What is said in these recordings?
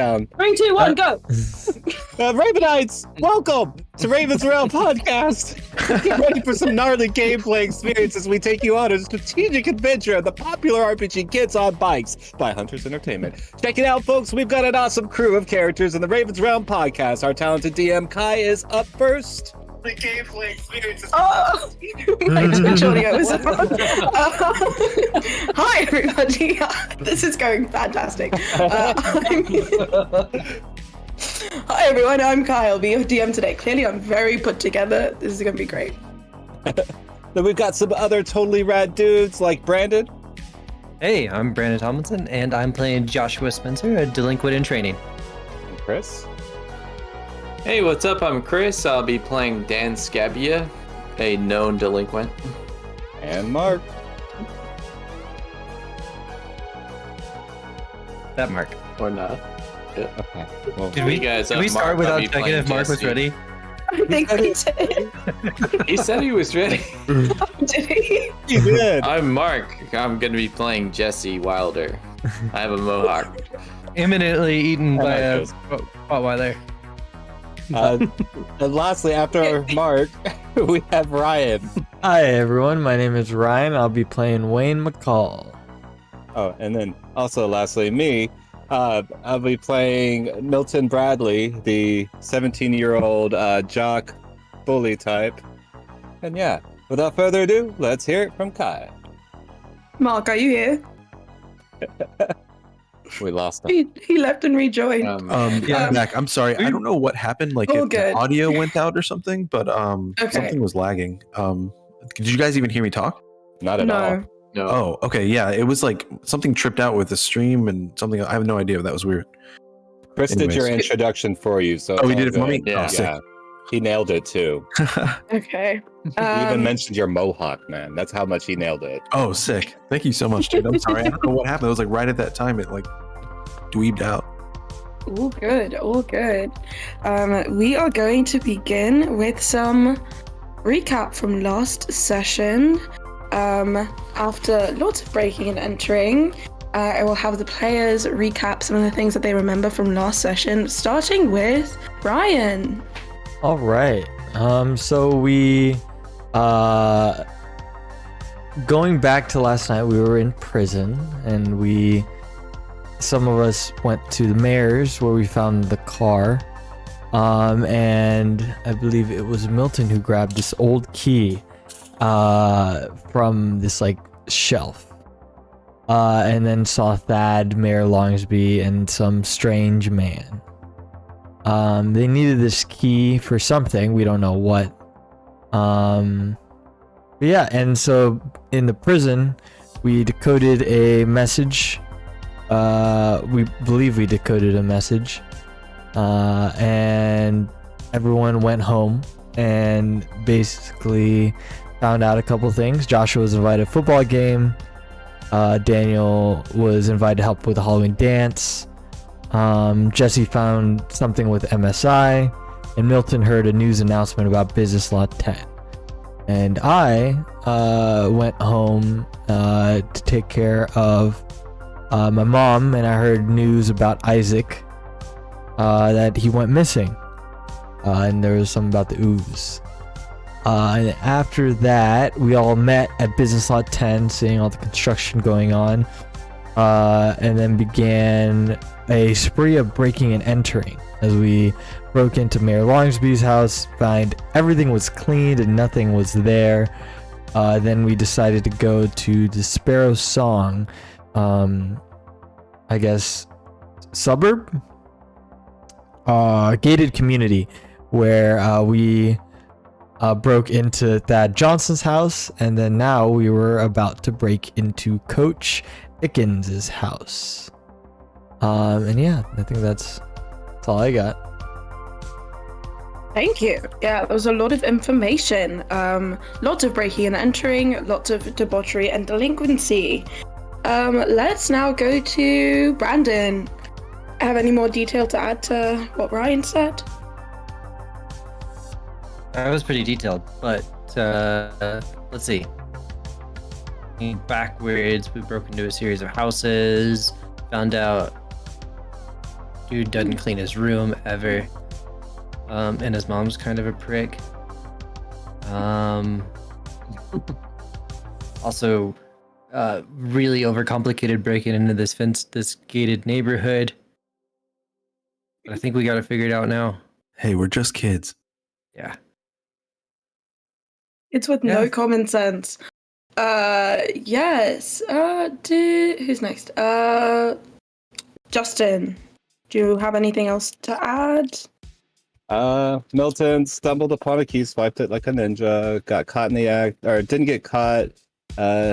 down. 3, 2, 1, go! Ravenites, welcome to Raven's Realm Podcast. Get ready for some gnarly gameplay experience as we take you on a strategic adventure of the popular RPG Kids on Bikes by Hunters Entertainment. Check it out, folks. We've got an awesome crew of characters in the Raven's Realm Podcast. Our talented DM, Kai, is up first. The gameplay experience is my Twitch audio is on. Hi, everybody. This is going fantastic. Hi, everyone. I'm Kai. I'll be your DM today. Clearly, I'm very put together. This is going to be great. Then we've got some other totally rad dudes like Brandon. Hey, I'm Brandon Tomlinson, and I'm playing Joshua Spencer, a delinquent in training. And Chris. Hey, what's up? I'm Chris. I'll be playing Dan Scabia, a known delinquent. And Mark. That Mark. Or not. Yeah. Okay. Well, Did we start without checking if Mark was ready? I think we did. He said he was ready. Did he? you did. I'm Mark. I'm going to be playing Jesse Wilder. I have a mohawk. Imminently eaten by a Rottweiler. And lastly, after Mark, we have Ryan. Hi everyone, my name is Ryan. I'll be playing Wayne McCall. Oh, and then also lastly, me. I'll be playing Milton Bradley, the 17-year-old jock bully type. And yeah, without further ado, let's hear it from Kai. Mark, are you here? We lost him. He left and rejoined. Yeah, I'm back. I'm sorry. I don't know what happened. Like, if the audio went out or something, but something was lagging. Did you guys even hear me talk? Not at all. No. Oh, okay. Yeah, it was like something tripped out with the stream and something. I have no idea. That was weird. Chris did your introduction for you. So he did it for me? Yeah. Oh, sick. He nailed it too. Okay. He even mentioned your mohawk, man. That's how much he nailed it. Oh, sick. Thank you so much, dude. I'm sorry. I don't know what happened. It was like right at that time. It like dweebed out. All good, all good. We are going to begin with some recap from last session. After lots of breaking and entering, I will have the players recap some of the things that they remember from last session, starting with Ryan. All right. So we, going back to last night, we were in prison, and some of us went to the mayor's where we found the car. And I believe it was Milton who grabbed this old key from this like shelf, and then saw Thad, Mayor Longsby, and some strange man. They needed this key for something, we don't know what. But yeah, and so in the prison we decoded a message. We believe we decoded a message, and everyone went home and basically found out a couple things. Joshua was invited to a football game. Daniel was invited to help with the Halloween dance. Jesse found something with MSI, and Milton heard a news announcement about Business Law 10. And I went home to take care of my mom, and I heard news about Isaac, that he went missing, and there was something about the ooze. And after that, we all met at Business Lot 10, seeing all the construction going on, and then began a spree of breaking and entering as we broke into Mayor Longsby's house, found everything was cleaned and nothing was there. Then we decided to go to the Sparrow Song, I guess, suburb? Gated community, where we broke into Thad Johnson's house, and then now we were about to break into Coach Dickens's house. And yeah, I think that's all I got. Thank you. Yeah, there was a lot of information. Lots of breaking and entering, lots of debauchery and delinquency. Let's now go to Brandon. Have any more detail to add to what Ryan said? That was pretty detailed, but let's see. Backwards, we broke into a series of houses, found out Dude doesn't clean his room ever. And his mom's kind of a prick. Also, really overcomplicated breaking into this gated neighborhood. But I think we got to figure it out now. Hey, we're just kids. Yeah. It's with no common sense. Yes. Who's next? Justin, do you have anything else to add? Milton stumbled upon a key, swiped it like a ninja, got caught in the act, or didn't get caught.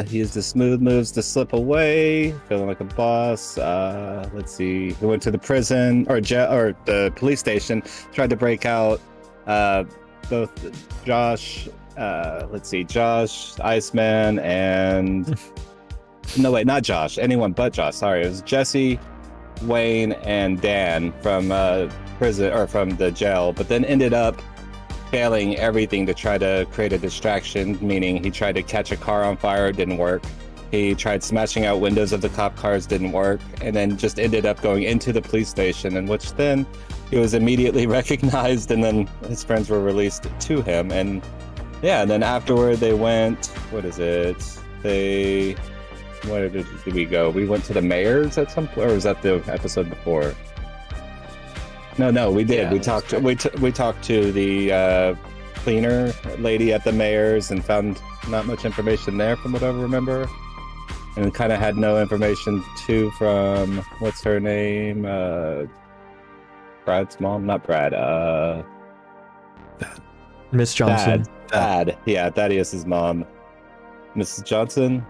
He used the smooth moves to slip away, feeling like a boss. Let's see. He went to the prison or the police station, tried to break out. Both Josh, Josh, Iceman, and no, wait, not Josh. Anyone but Josh. Sorry, it was Jesse, Wayne, and Dan from prison or from the jail, but then ended up failing everything to try to create a distraction, meaning he tried to catch a car on fire, it didn't work. He tried smashing out windows of the cop cars, didn't work, and then just ended up going into the police station, in which then he was immediately recognized, and then his friends were released to him. And yeah, and then afterward they went, where did we go? We went to the mayor's at some point, or was that the episode before? No, we did. Yeah, We talked to the cleaner lady at the mayor's and found not much information there, from what I remember, and kind of had no information too from what's her name, Brad's mom, not Brad, Miss Johnson. Thad. Yeah, Thaddeus's mom, Mrs. Johnson,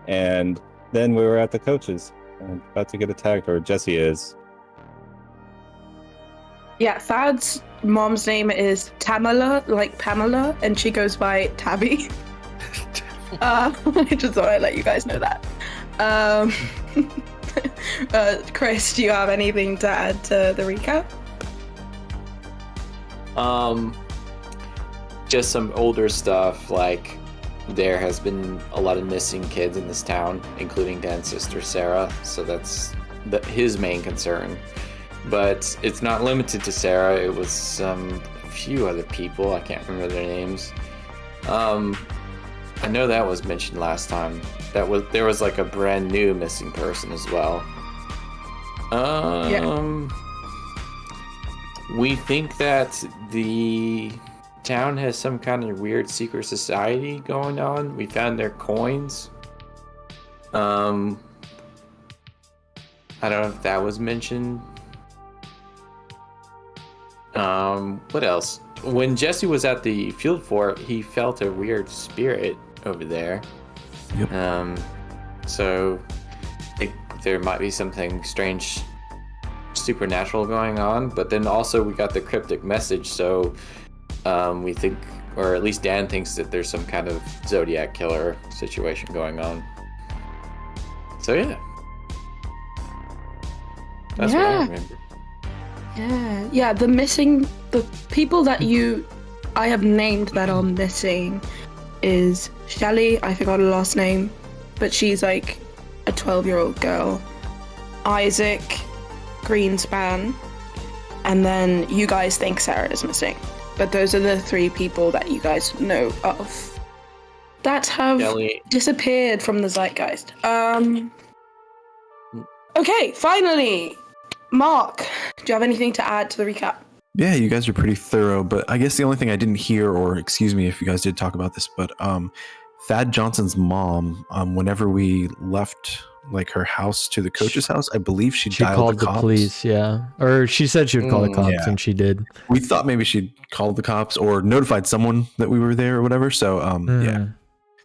and then we were at the coaches and about to get attacked, or Jesse is. Yeah, Thad's mom's name is Tamala, like Pamela, and she goes by Tabby. I just thought I'd let you guys know that. Chris, do you have anything to add to the recap? Just some older stuff, like there has been a lot of missing kids in this town, including Dan's sister Sarah, so that's his main concern. But it's not limited to Sarah. It was a few other people. I can't remember their names. I know that was mentioned last time. There was like a brand new missing person as well. We think that the town has some kind of weird secret society going on. We found their coins. I don't know if that was mentioned. What else? When Jesse was at the field fort, he felt a weird spirit over there. Yep. So I think there might be something strange, supernatural going on. But then also we got the cryptic message, so we think, or at least Dan thinks, that there's some kind of Zodiac killer situation going on. So yeah. That's what I remember. Yeah, the people that I have named that are missing is Shelly, I forgot her last name, but she's like a 12-year-old girl, Isaac, Greenspan, and then you guys think Sarah is missing. But those are the 3 people that you guys know of that have disappeared from the zeitgeist. Okay, finally! Mark, do you have anything to add to the recap? Yeah, you guys are pretty thorough, but I guess the only thing I didn't hear, or excuse me if you guys did talk about this, but Thad Johnson's mom, whenever we left like her house to the coach's house, I believe she called the police, yeah. Or she said she would call the cops, and she did. We thought maybe she'd called the cops or notified someone that we were there or whatever, so yeah.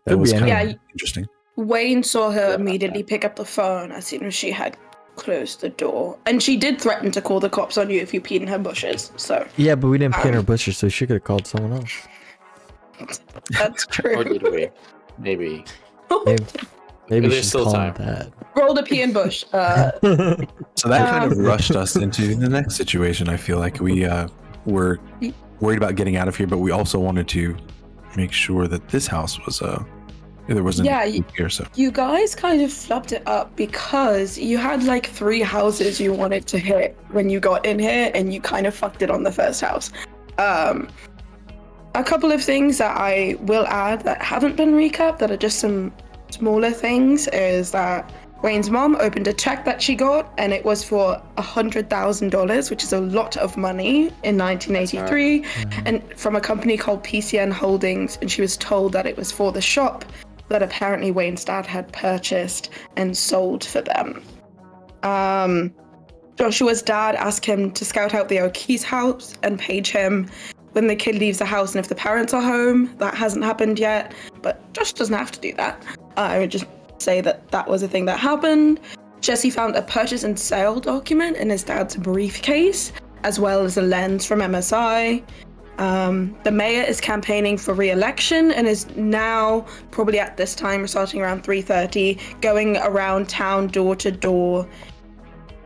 That was kind of interesting. Wayne saw her immediately pick up the phone as soon as she had closed the door, and she did threaten to call the cops on you if you peed in her bushes. So yeah, but we didn't pee in her bushes, so she could have called someone else. That's true. Or did we? Maybe There's still time. That. Rolled a pee in bush. So that kind of rushed us into the next situation. I feel like we were worried about getting out of here, but we also wanted to make sure that this house was There wasn't Yeah, here, so you guys kind of flubbed it up because you had like 3 houses you wanted to hit when you got in here, and you kind of fucked it on the first house. A couple of things that I will add that haven't been recapped, that are just some smaller things, is that Wayne's mom opened a check that she got, and it was for $100,000, which is a lot of money in 1983, and from a company called PCN Holdings, and she was told that it was for the shop that apparently Wayne's dad had purchased and sold for them. Joshua's dad asked him to scout out the O'Keefe's house and page him when the kid leaves the house and if the parents are home. That hasn't happened yet, but Josh doesn't have to do that. I would just say that that was a thing that happened. Jesse found a purchase and sale document in his dad's briefcase, as well as a lens from MSI. The mayor is campaigning for re-election and is now, probably at this time, starting around 3:30, going around town door to door,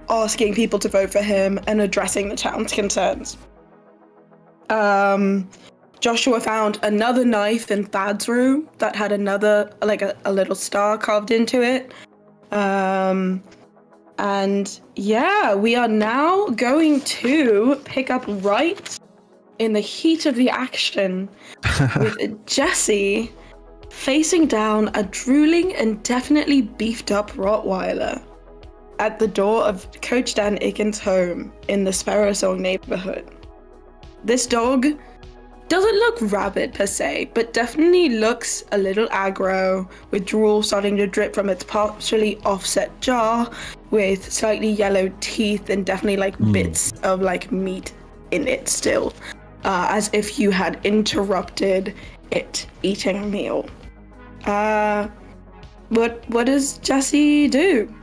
asking people to vote for him and addressing the town's concerns. Joshua found another knife in Thad's room that had another, like a little star carved into it. And yeah, we are now going to pick up right in the heat of the action with Jesse facing down a drooling and definitely beefed up Rottweiler at the door of Coach Dan Iken's home in the Sparrow Song neighborhood. This dog doesn't look rabid per se, but definitely looks a little aggro, with drool starting to drip from its partially offset jaw, with slightly yellow teeth and definitely like bits of like meat in it still, as if you had interrupted it eating a meal. What does Jesse do?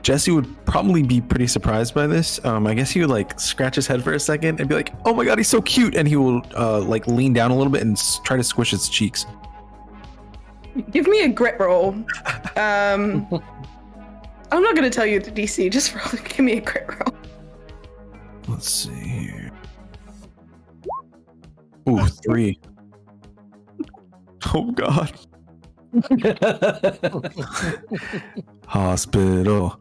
Jesse would probably be pretty surprised by this. I guess he would like scratch his head for a second and be like, "Oh my god, he's so cute!" And he will like lean down a little bit and try to squish his cheeks. Give me a grit roll. I'm not gonna tell you the DC. Just give me a grit roll. Let's see here. Ooh, 3. Oh god. Hospital.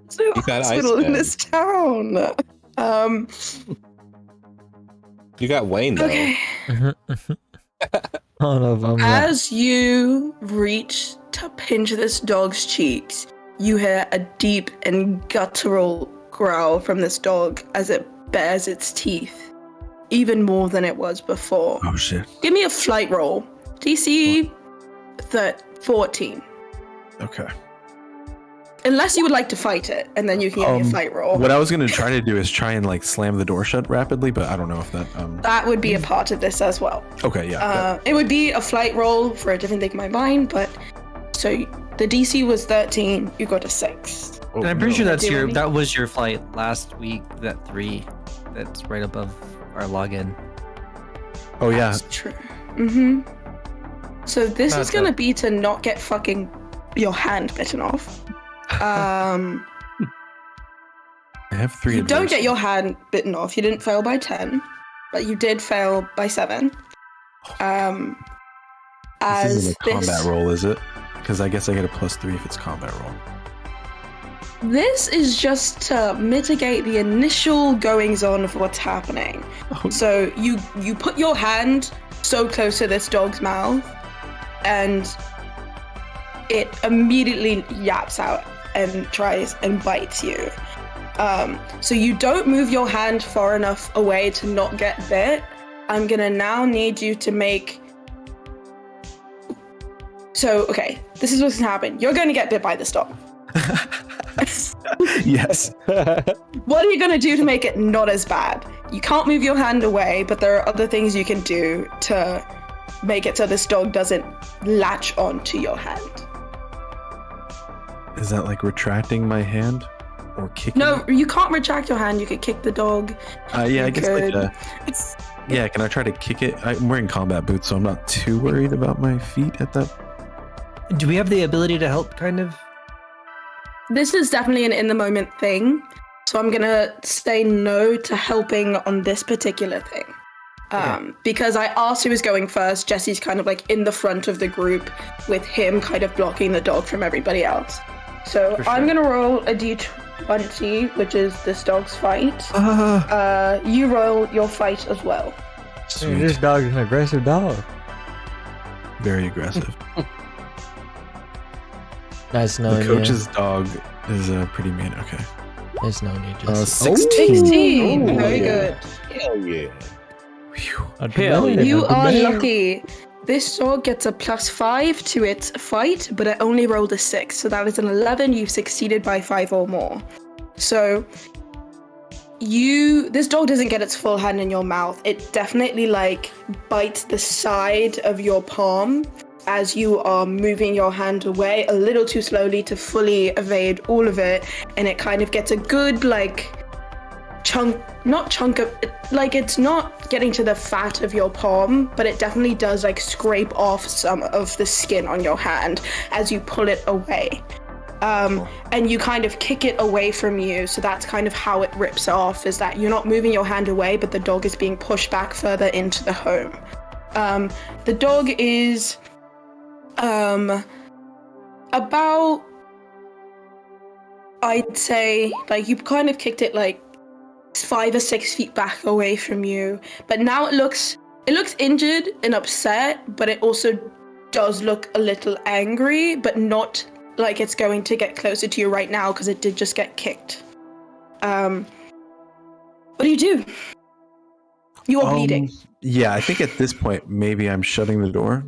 So hospital in this town. You got Wayne though. Okay. As you reach to pinch this dog's cheeks, you hear a deep and guttural growl from this dog as it bares its teeth, even more than it was before. Oh shit. Give me a flight roll. DC 14. Okay. Unless you would like to fight it, and then you can give me a fight roll. What I was gonna try to do is try and like slam the door shut rapidly, but I don't know if that. That would be a part of this as well. Okay, yeah. It would be a flight roll for a different thing in my mind, but so the DC was 13. You got a 6. Oh, And I'm pretty sure Do that anything? was your flight last week. That 3, that's right above our login. Oh yeah. That's true. Mm-hmm. So this is Okay. gonna be to not get fucking your hand bitten off. I have 3. You don't get your hand bitten off. You didn't fail by 10, but you did fail by 7. This As isn't a combat roll, is it? Because I guess I get a +3 if it's combat roll. This is just to mitigate the initial goings on of what's happening. Oh. So you put your hand so close to this dog's mouth, and it immediately yaps out and tries and bites you. So you don't move your hand far enough away to not get bit. I'm gonna now need you to make... So, okay, this is what's gonna happen. You're gonna get bit by this dog. Yes. What are you gonna do to make it not as bad? You can't move your hand away, but there are other things you can do to make it so this dog doesn't latch onto your hand. Is that like retracting my hand or kicking? No, you can't retract your hand. You could kick the dog. Yeah, I guess like. Good. Yeah, can I try to kick it? I'm wearing combat boots, so I'm not too worried about my feet at that. Do we have the ability to help, kind of? This is definitely an in-the-moment thing, so I'm gonna say no to helping on this particular thing. Because I asked who was going first. Jesse's kind of like in the front of the group with him kind of blocking the dog from everybody else. So I'm gonna roll a d20, which is this dog's fight. You roll your fight as well. Dude, this dog is an aggressive dog. Very aggressive. Nice knowing The coach's dog is pretty mean. Okay. Nice knowing you, Jesse. 16. 16. Ooh, Very yeah. good. Hell yeah. Hell yeah. You are lucky. This dog gets a +5 to its fight, but it only rolled a 6, so that is an 11. You've succeeded by 5 or more. So this dog doesn't get its full hand in your mouth. It definitely like bites the side of your palm as you are moving your hand away a little too slowly to fully evade all of it, and it kind of gets a good like chunk of, like, it's not getting to the fat of your palm, but it definitely does like scrape off some of the skin on your hand as you pull it away. And you kind of kick it away from you, so that's kind of how it rips off, is that you're not moving your hand away, but the dog is being pushed back further into the home. The dog is about, I'd say, like, you kind of kicked it like 5 or 6 feet back away from you, but now it looks injured and upset, but it also does look a little angry, but not like it's going to get closer to you right now because it did just get kicked. What do you do? You are bleeding. Yeah, I think at this point maybe I'm shutting the door.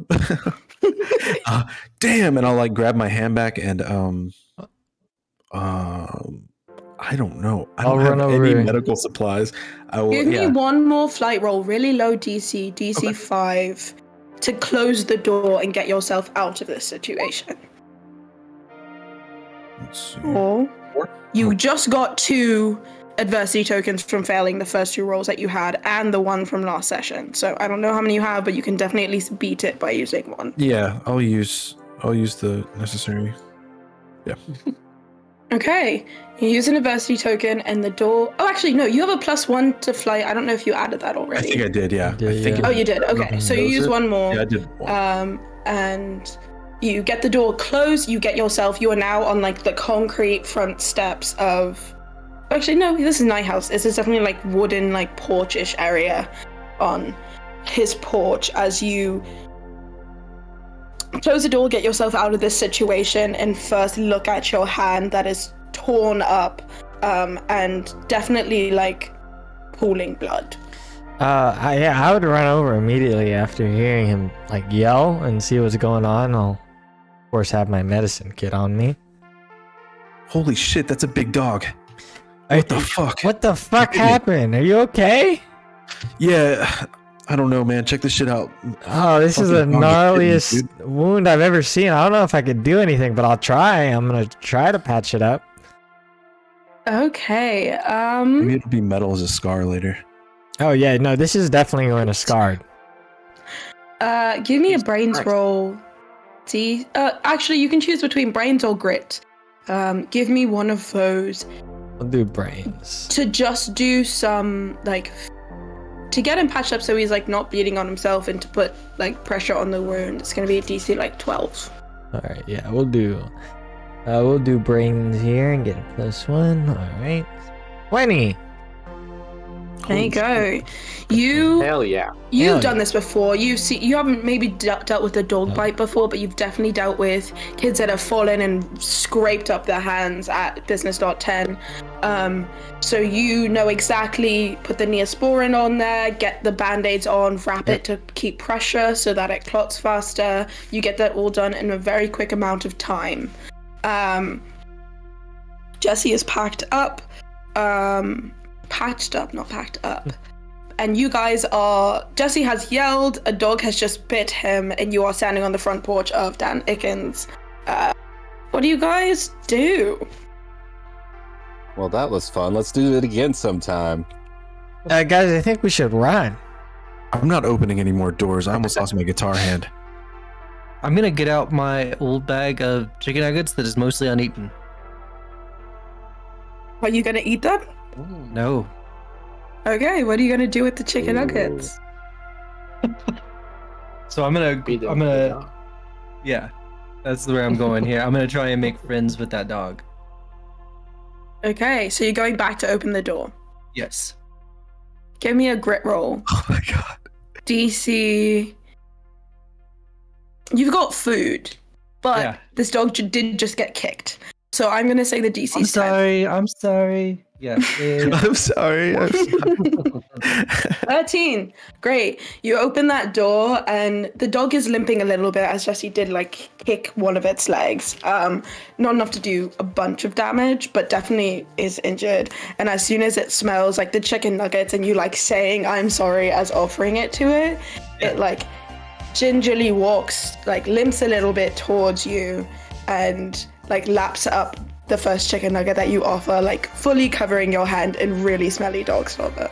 Damn, and I'll like grab my hand back and I don't know. I don't have any medical supplies. I will, Give me one more flight roll, really low DC 5, to close the door and get yourself out of this situation. Let's see. Or you just got 2 adversity tokens from failing the first 2 rolls that you had, and the one from last session. So I don't know how many you have, but you can definitely at least beat it by using one. Yeah, I'll use the necessary. Yeah. Okay, you use an adversity token, and the door. Oh, actually, no, you have a +1 to flight. I don't know if you added that I already. think I did. Yeah. Yeah, I think yeah. Oh, you did. Okay, so you Was use it? one more. Yeah, I did. And you get the door closed. You are now on like the concrete front steps of. Actually, no, this is Night House. This is definitely like wooden, like porch-ish area on his porch as you close the door, get yourself out of this situation, and first look at your hand that is torn up and definitely like pooling blood. I would run over immediately after hearing him like yell and see what's going on. I'll of course have my medicine kit on me. Holy shit, that's a big dog. What the fuck? What the fuck happened? Are you okay? Yeah, I don't know, man. Check this shit out. Oh, this is the Fucking dog gnarliest kitten, dude. wound I've ever seen. I don't know if I could do anything, but I'll try. I'm gonna try to patch it up. Okay. Maybe it'll be metal as a scar later. Oh yeah, no, this is definitely going to scarred. Give me a brains roll. See, actually, you can choose between brains or grit. Give me one of those I'll do brains. to just do some like to get him patched up so he's like not bleeding on himself, and to put like pressure on the wound. It's gonna be a DC like 12. All right, yeah, we'll do brains here and get a +1. All right, 20. There you go. You Hell yeah. You've Hell done yeah. this before. You haven't maybe dealt with a dog bite before, but you've definitely dealt with kids that have fallen and scraped up their hands at business.10. So you know exactly, put the Neosporin on there, get the band-aids on, wrap it to keep pressure so that it clots faster. You get that all done in a very quick amount of time. Jesse is packed up. Patched up, not packed up. And you guys are... Jesse has yelled, a dog has just bit him, and you are standing on the front porch of Dan Ickens. What do you guys do? Well, that was fun. Let's do it again sometime. Guys, I think we should run. I'm not opening any more doors. I almost lost my guitar hand. I'm gonna get out my old bag of chicken nuggets that is mostly uneaten. Are you gonna eat them? No. Okay, what are you gonna do with the chicken nuggets? So I'm gonna, Be the- yeah, that's where I'm going here. I'm gonna try and make friends with that dog. Okay, so you're going back to open the door. Yes. Give me a grit roll. Oh my god. DC. You've got food, but Yeah. this dog did just get kicked. So I'm gonna say the DC. I'm sorry. I'm sorry. Yeah. I'm sorry. 13. Great. You open that door and the dog is limping a little bit as Jesse did like kick one of its legs. Not enough to do a bunch of damage, but definitely is injured. And as soon as it smells like the chicken nuggets and you like saying I'm sorry as offering it to it, it like gingerly walks, like limps a little bit towards you and like laps up the first chicken nugget that you offer, like fully covering your hand in really smelly dog slobber.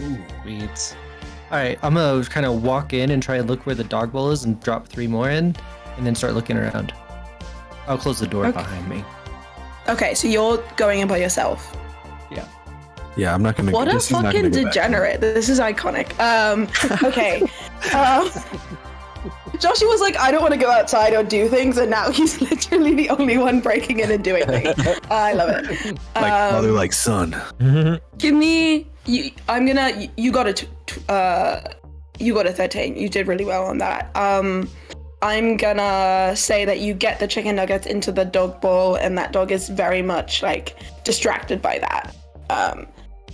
Ooh, sweet. All right, I'm gonna kind of walk in and try and look where the dog bowl is and drop 3 more in, and then start looking around. I'll close the door behind me. Okay, so you're going in by yourself. Yeah. Yeah, I'm not gonna. What a this is not fucking gonna go back. degenerate. This is iconic. Okay. Joshua was like, I don't want to go outside or do things, and now he's literally the only one breaking in and doing things. I love it. Like mother, like son. Give me. You got a 13. You did really well on that. I'm gonna say that you get the chicken nuggets into the dog bowl, and that dog is very much like distracted by that.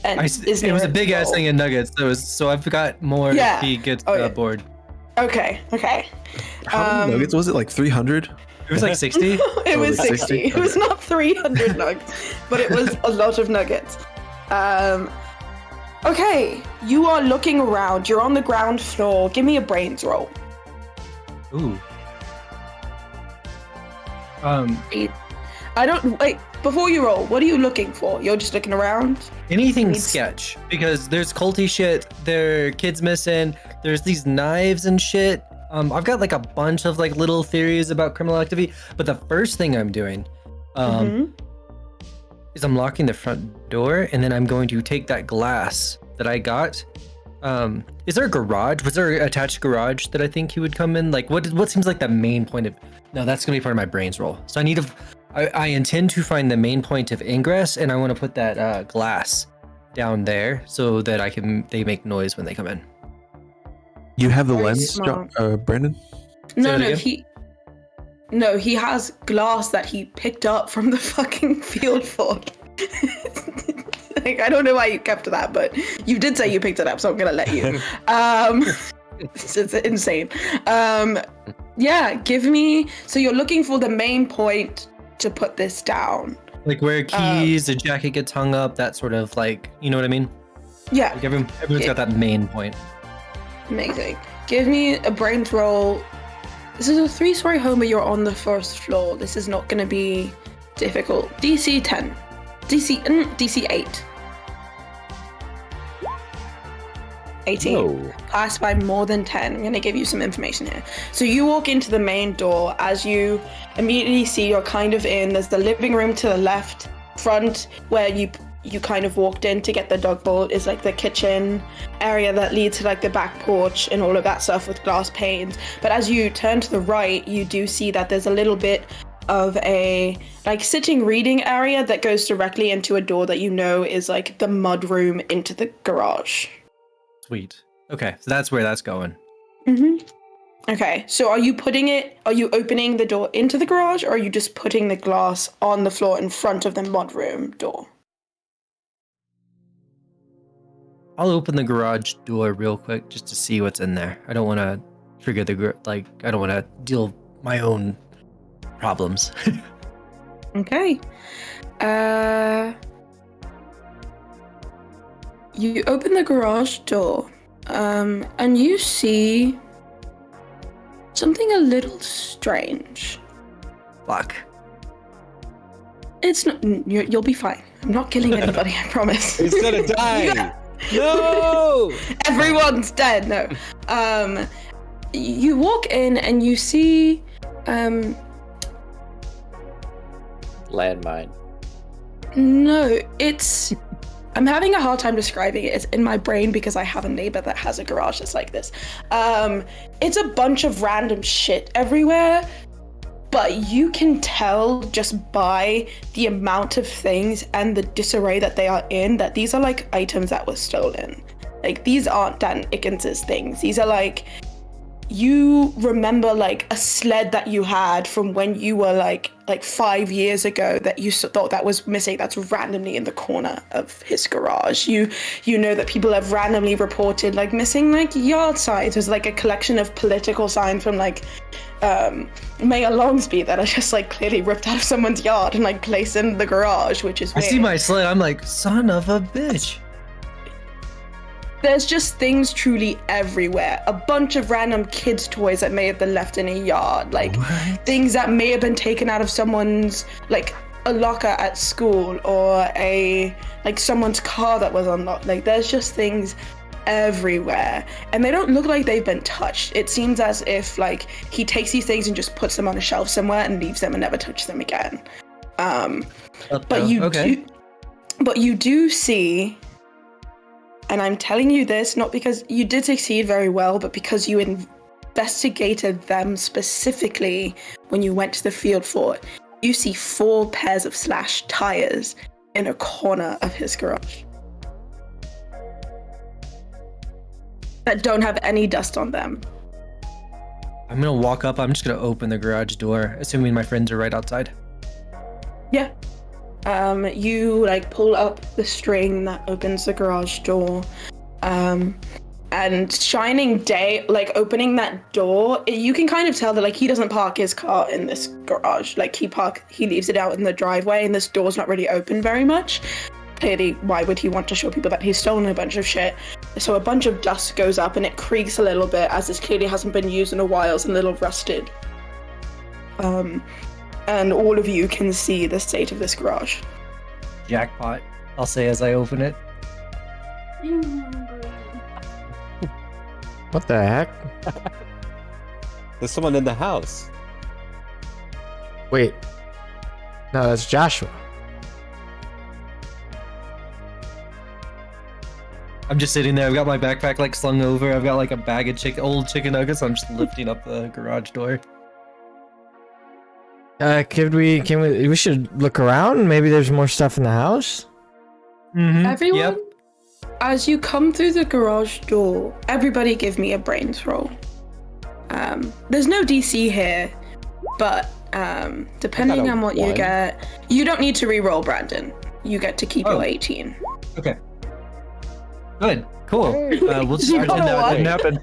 And It was a big ass thing in nuggets. So I've got more. Yeah. If he gets Oh, yeah. bored. Okay. How many nuggets was it? Like 300? It was like 60. It was like 60. 60? It was not 300 nuggets, but it was a lot of nuggets. Okay, you are looking around. You're on the ground floor. Give me a brains roll. Ooh. I don't wait. Before you roll, what are you looking for? You're just looking around. Anything Needs- sketch, because there's culty shit, there are kids missing, there's these knives and shit. I've got like a bunch of like little theories about criminal activity, but the first thing I'm doing is I'm locking the front door, and then I'm going to take that glass that I got. Is there a garage? Was there an attached garage that I think he would come in? Like what seems like the main point of? No, that's gonna be part of my brains roll. So I intend to find the main point of ingress, and I want to put that glass down there so that they make noise when they come in. You have the Very lens, smart. Brandon? No, that again? he has glass that he picked up from the fucking field for. Like, I don't know why you kept that, but you did say you picked it up, so I'm gonna let you. It's insane. Yeah, give me. So you're looking for the main point to put this down. Like where keys, a jacket gets hung up, that sort of like, you know what I mean? Yeah, Like everyone's got that main point. amazing. Give me a brains roll. This is a 3-story home, but you're on the first floor. This is not gonna be difficult. DC 10. DC 8. 18. Oh, Passed by more than 10. I'm going to give you some information here. So you walk into the main door. As you immediately see, you're kind of in. There's the living room to the left. Front, where you kind of walked in to get the dog bowl, is like the kitchen area that leads to like the back porch and all of that stuff with glass panes. But as you turn to the right, you do see that there's a little bit of a like sitting reading area that goes directly into a door that you know is like the mud room into the garage. Sweet. Okay, so that's where that's going. Mm-hmm. Okay, so are you opening the door into the garage, or are you just putting the glass on the floor in front of the mudroom door? I'll open the garage door real quick just to see what's in there. I don't want to trigger I don't want to deal my own problems. Okay. You open the garage door, and you see something a little strange. Fuck. It's not. You'll be fine. I'm not killing anybody. I promise. He's gonna die. No. Everyone's dead. No. You walk in and you see. Landmine. No, it's I'm having a hard time describing it. It's in my brain because I have a neighbor that has a garage that's like this. It's a bunch of random shit everywhere, but you can tell just by the amount of things and the disarray that they are in that these are like items that were stolen. Like, these aren't Dan Ickens's things. These are like, you remember like a sled that you had from when you were like 5 years ago that you thought that was missing, that's randomly in the corner of his garage. You know that people have randomly reported like missing like yard signs. There's like a collection of political signs from like Mayor Longsby that are just like clearly ripped out of someone's yard and like placed in the garage, which is weird. I see my sled. I'm like, son of a bitch. There's just things truly everywhere. A bunch of random kids' toys that may have been left in a yard. Like, things that may have been taken out of someone's, like, a locker at school or someone's car that was unlocked. Like, there's just things everywhere. And they don't look like they've been touched. It seems as if, like, he takes these things and just puts them on a shelf somewhere and leaves them and never touches them again. But you do see... And I'm telling you this not because you did succeed very well, but because you investigated them specifically when you went to the field for it. You see 4 pairs of slashed tires in a corner of his garage that don't have any dust on them. I'm gonna walk up. I'm just gonna open the garage door, assuming my friends are right outside. Yeah. You like pull up the string that opens the garage door, and shining day, like opening that door, you can kind of tell that like he doesn't park his car in this garage. Like he leaves it out in the driveway, and this door's not really open very much. Clearly, why would he want to show people that he's stolen a bunch of shit? So a bunch of dust goes up and it creaks a little bit as this clearly hasn't been used in a while. It's a little rusted. And all of you can see the state of this garage. Jackpot, I'll say as I open it. What the heck? There's someone in the house. Wait. No, that's Joshua. I'm just sitting there. I've got my backpack like slung over. I've got like a bag of old chicken nuggets. I'm just lifting up the garage door. We should look around. Maybe there's more stuff in the house. Mm-hmm. Everyone, Yep. as you come through the garage door, everybody give me a brains roll. There's no DC here, but depending on what you get, you don't need to re-roll, Brandon. You get to keep your 18. Okay. Good. Cool. We'll just You pretend got a that didn't happen.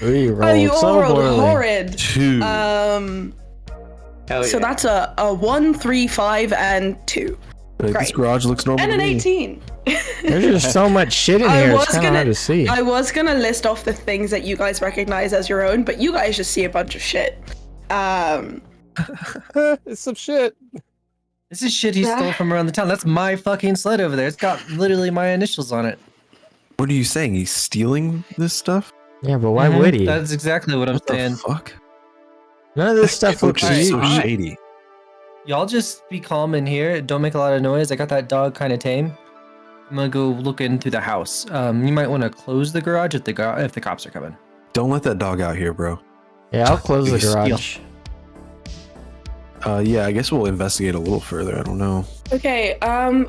We Oh, rolled you all so rolled poorly. horrid. 2. Hell So yeah. that's a 1, 3, 5, and 2. This great. garage looks normal And to an me. 18. There's just so much shit in here. It's kind of hard to see. I was gonna list off the things that you guys recognize as your own, but you guys just see a bunch of shit. It's some shit. This is shit he stole from around the town. That's my fucking sled over there. It's got literally my initials on it. What are you saying? He's stealing this stuff? Yeah, but why Mhm. would he? That's exactly what I'm What the saying. fuck? None of this stuff looks It's so shady. shady. Y'all just be calm in here. Don't make a lot of noise. I got that dog kind of tame. I'm gonna go look into the house. You might want to close the garage if the cops are coming. Don't let that dog out here, bro. Yeah, I'll close the Steal. garage. Yeah, I guess we'll investigate a little further. I don't know. Okay,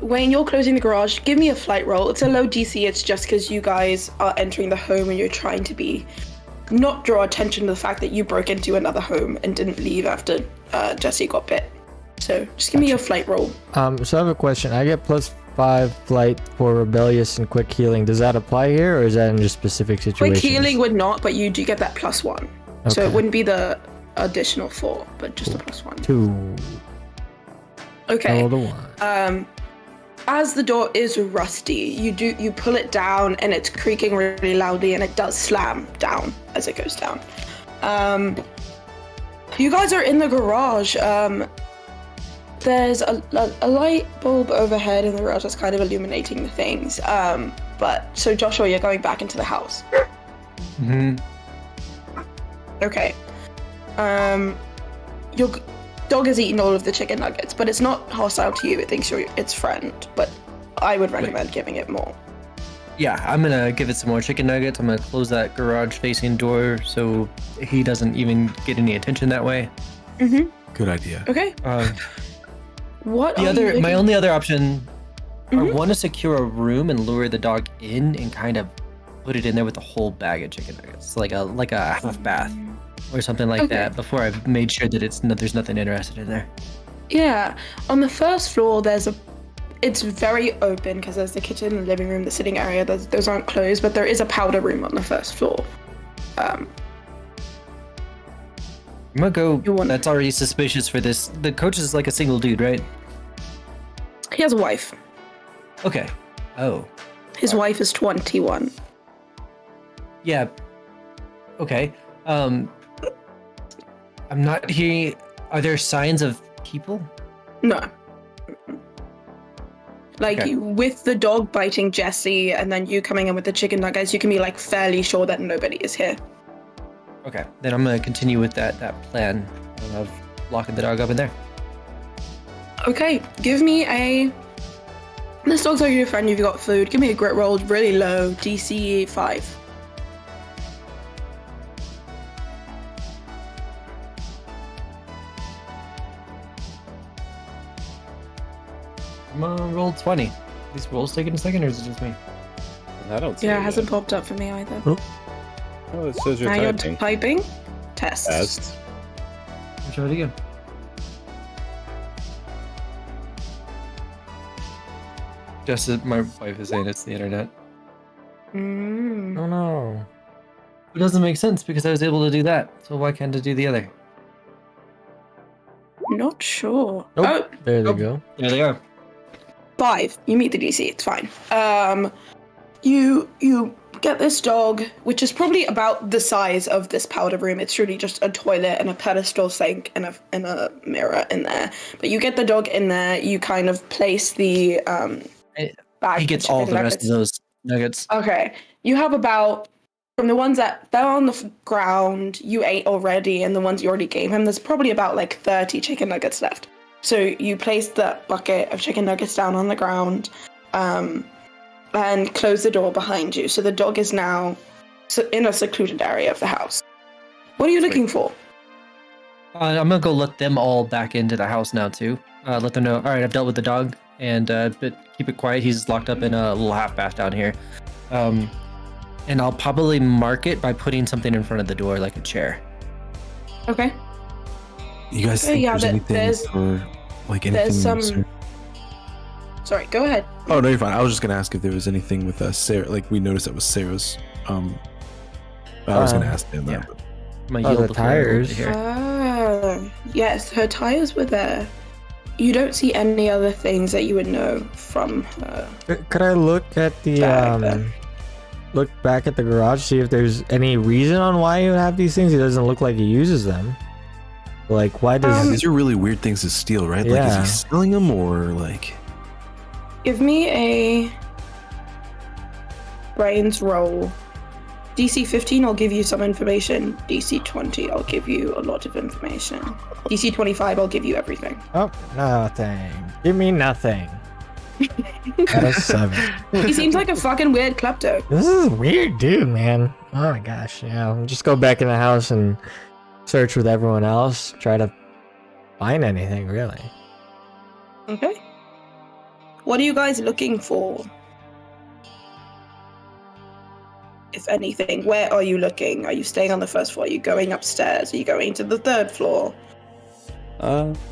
Wayne, you're closing the garage. Give me a flight roll. It's a low DC. It's just because you guys are entering the home and you're trying to not draw attention to the fact that you broke into another home and didn't leave after Jesse got bit. So just give me your flight roll. So I have a question. I get +5 flight for rebellious and quick healing. Does that apply here, or is that in just specific situations? Quick healing would not, but you do get that +1. So it Okay. wouldn't be the additional 4, but just a +1. 2. Okay. Rolled a 1. As the door is rusty, you pull it down and it's creaking really loudly and it does slam down as it goes down. You guys are in the garage. There's a light bulb overhead in the garage that's kind of illuminating the things. So Joshua, you're going back into the house. Mm-hmm. Okay. dog has eaten all of the chicken nuggets, but it's not hostile to you. It thinks you're its friend, but I would recommend giving it more. Yeah, I'm gonna give it some more chicken nuggets. I'm gonna close that garage-facing door so he doesn't even get any attention that way. Mm-hmm. Good idea. Okay. What My only other option, I Mhm. want to secure a room and lure the dog in and kind of put it in there with a whole bag of chicken nuggets, like a half bath or something like Okay. that. Before I've made sure that there's nothing interested in there. Yeah, on the first floor, it's very open because there's the kitchen, the living room, the sitting area. Those aren't closed, but there is a powder room on the first floor. I'm gonna go. You want- That's already suspicious for this. The coach is like a single dude, right? He has a wife. Okay. Oh. His wife is 21. Yeah. Okay. I'm not hearing. Are there signs of people? No. Like, Okay. with the dog biting Jesse and then you coming in with the chicken nuggets, you can be, like, fairly sure that nobody is here. Okay. Then I'm gonna continue with that plan of locking the dog up in there. Okay, give me a... This dog's like your friend, you've got food. Give me a grit roll, really low, DC 5. I'm gonna roll 20. These rolls taking a second, or is it just me? I don't see Yeah, it it hasn't yet. popped up for me either. Oh, it says you're Now typing. you're typing. Test. Test. I'll try it again. Just my wife is saying it's the internet. Mm. Oh no. It doesn't make sense because I was able to do that. So why can't I do the other? Not sure. Nope. Oh, There they Oh. go. There they are. 5. You meet the DC. It's fine. You get this dog, which is probably about the size of this powder room. It's really just a toilet and a pedestal sink and a mirror in there. But you get the dog in there. You kind of place the bag. He of gets all chicken the rest of nuggets. those nuggets. Okay. You have about, from the ones that fell on the ground, you ate already, and the ones you already gave him, there's probably about like 30 chicken nuggets left. So you place the bucket of chicken nuggets down on the ground and close the door behind you. So the dog is now in a secluded area of the house. What are you looking for? I'm gonna go let them all back into the house now too. Let them know. All right, I've dealt with the dog, and but keep it quiet. He's locked up in a little half bath down here. And I'll probably mark it by putting something in front of the door, like a chair. Okay. You guys Okay, think yeah, there's anything there's- or like anything? there's some- sir? Sorry, go ahead. Oh no, you're fine. I was just gonna ask if there was anything with Sarah. Like we noticed that was Sarah's. I was gonna ask them yeah. that. But I'm gonna Oh, yield the the floor over tires. to here. Yes, her tires were there. You don't see any other things that you would know from her. Could I look at the Bag. look back at the garage, see if there's any reason on why he would have these things? He doesn't look like he uses them. Like, why does these are really weird things to steal, right? Like, is Yeah. he selling them or like? Give me a brains roll. DC 15, I'll give you some information. DC 20, I'll give you a lot of information. DC 25, I'll give you everything. Oh, nothing. Give me nothing. Out of 7. He seems like a fucking weird klepto. This is a weird dude, man. Oh my gosh. Yeah, I'll just go back in the house and search with everyone else. Try to find anything, really. Okay. What are you guys looking for? If anything, where are you looking? Are you staying on the first floor? Are you going upstairs? Are you going to the third floor?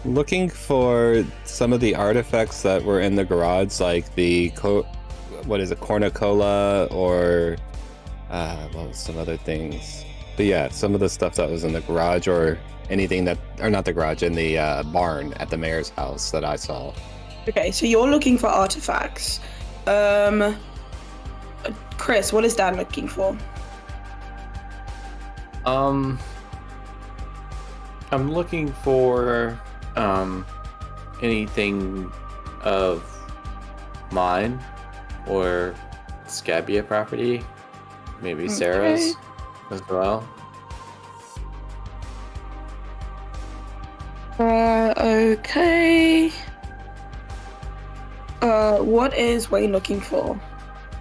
Looking for some of the artifacts that were in the garage, like the cornucola, or what was some other things? But yeah, some of the stuff that was in the garage, or anything that, or not the garage, in the barn at the mayor's house that I saw. Okay, so you're looking for artifacts. Chris, what is Dan looking for? I'm looking for anything of mine or Scabia property, maybe Sarah's as well. Okay. What is Wayne looking for?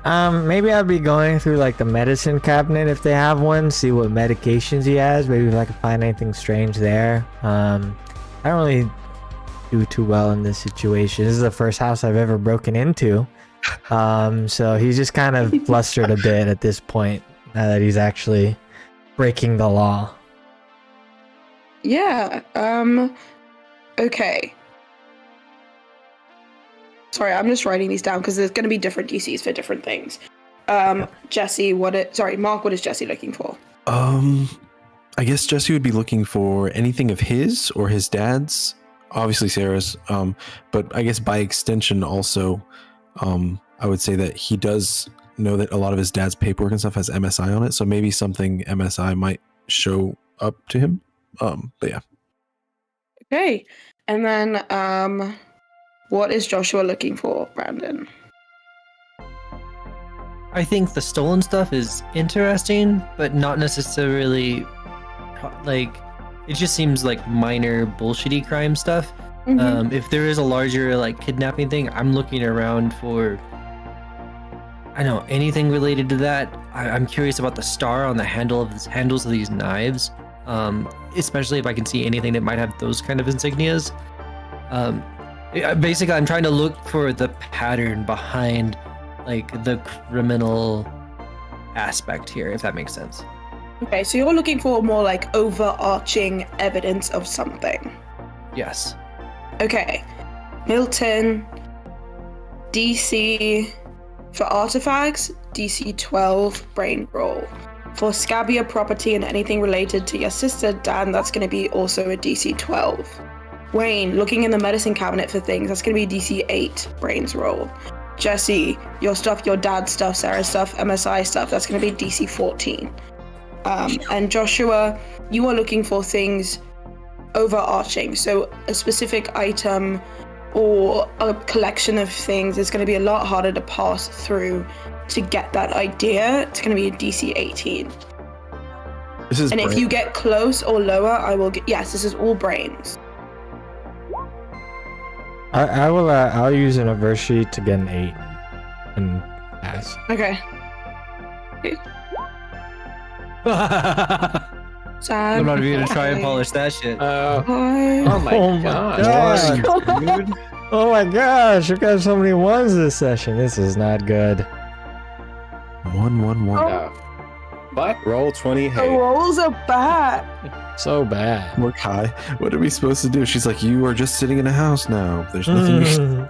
Maybe I'll be going through like the medicine cabinet if they have one, see what medications he has. Maybe if I can find anything strange there. I don't really do too well in this situation. This is the first house I've ever broken into. So he's just kind of flustered a bit at this point, now that he's actually breaking the law. Yeah. Okay. Sorry, I'm just writing these down because there's going to be different DCs for different things. Jesse, Mark, what is Jesse looking for? I guess Jesse would be looking for anything of his or his dad's, obviously Sarah's, but I guess by extension also, I would say that he does know that a lot of his dad's paperwork and stuff has MSI on it, so maybe something MSI might show up to him. But yeah. Okay. And then, what is Joshua looking for, Brandon? I think the stolen stuff is interesting, but not necessarily like it just seems like minor bullshitty crime stuff. Mhm. If there is a larger like kidnapping thing, I'm looking around for anything related to that. I'm curious about the star on the handles of these knives, especially if I can see anything that might have those kind of insignias. Basically, I'm trying to look for the pattern behind like the criminal aspect here, if that makes sense. Okay, so you're looking for more like overarching evidence of something. Yes. Okay. Milton, DC for artifacts, DC 12 brain roll. For Scabbia property and anything related to your sister, Dan, that's going to be also a DC 12. Wayne, looking in the medicine cabinet for things, that's going to be DC 8 brains roll. Jesse, your stuff, your dad's stuff, Sarah's stuff, MSI stuff, that's going to be DC 14. And Joshua, you are looking for things overarching, so a specific item or a collection of things is going to be a lot harder to pass through to get that idea. It's going to be a DC 18. This is And if brain- you get close or lower, I will get... Yes, this is all brains. I'll use an adversity to get an 8 and pass. Okay. Sad. I'm not even gonna try and polish that shit. Oh Oh my gosh. gosh. Dude. Oh my gosh, we've got so many ones this session. This is not good. 1, 1, 1. Oh. What? Roll 20. The Hey, rolls are bad. So bad. Work high. What are we supposed to do? She's like, you are just sitting in a house now. There's nothing you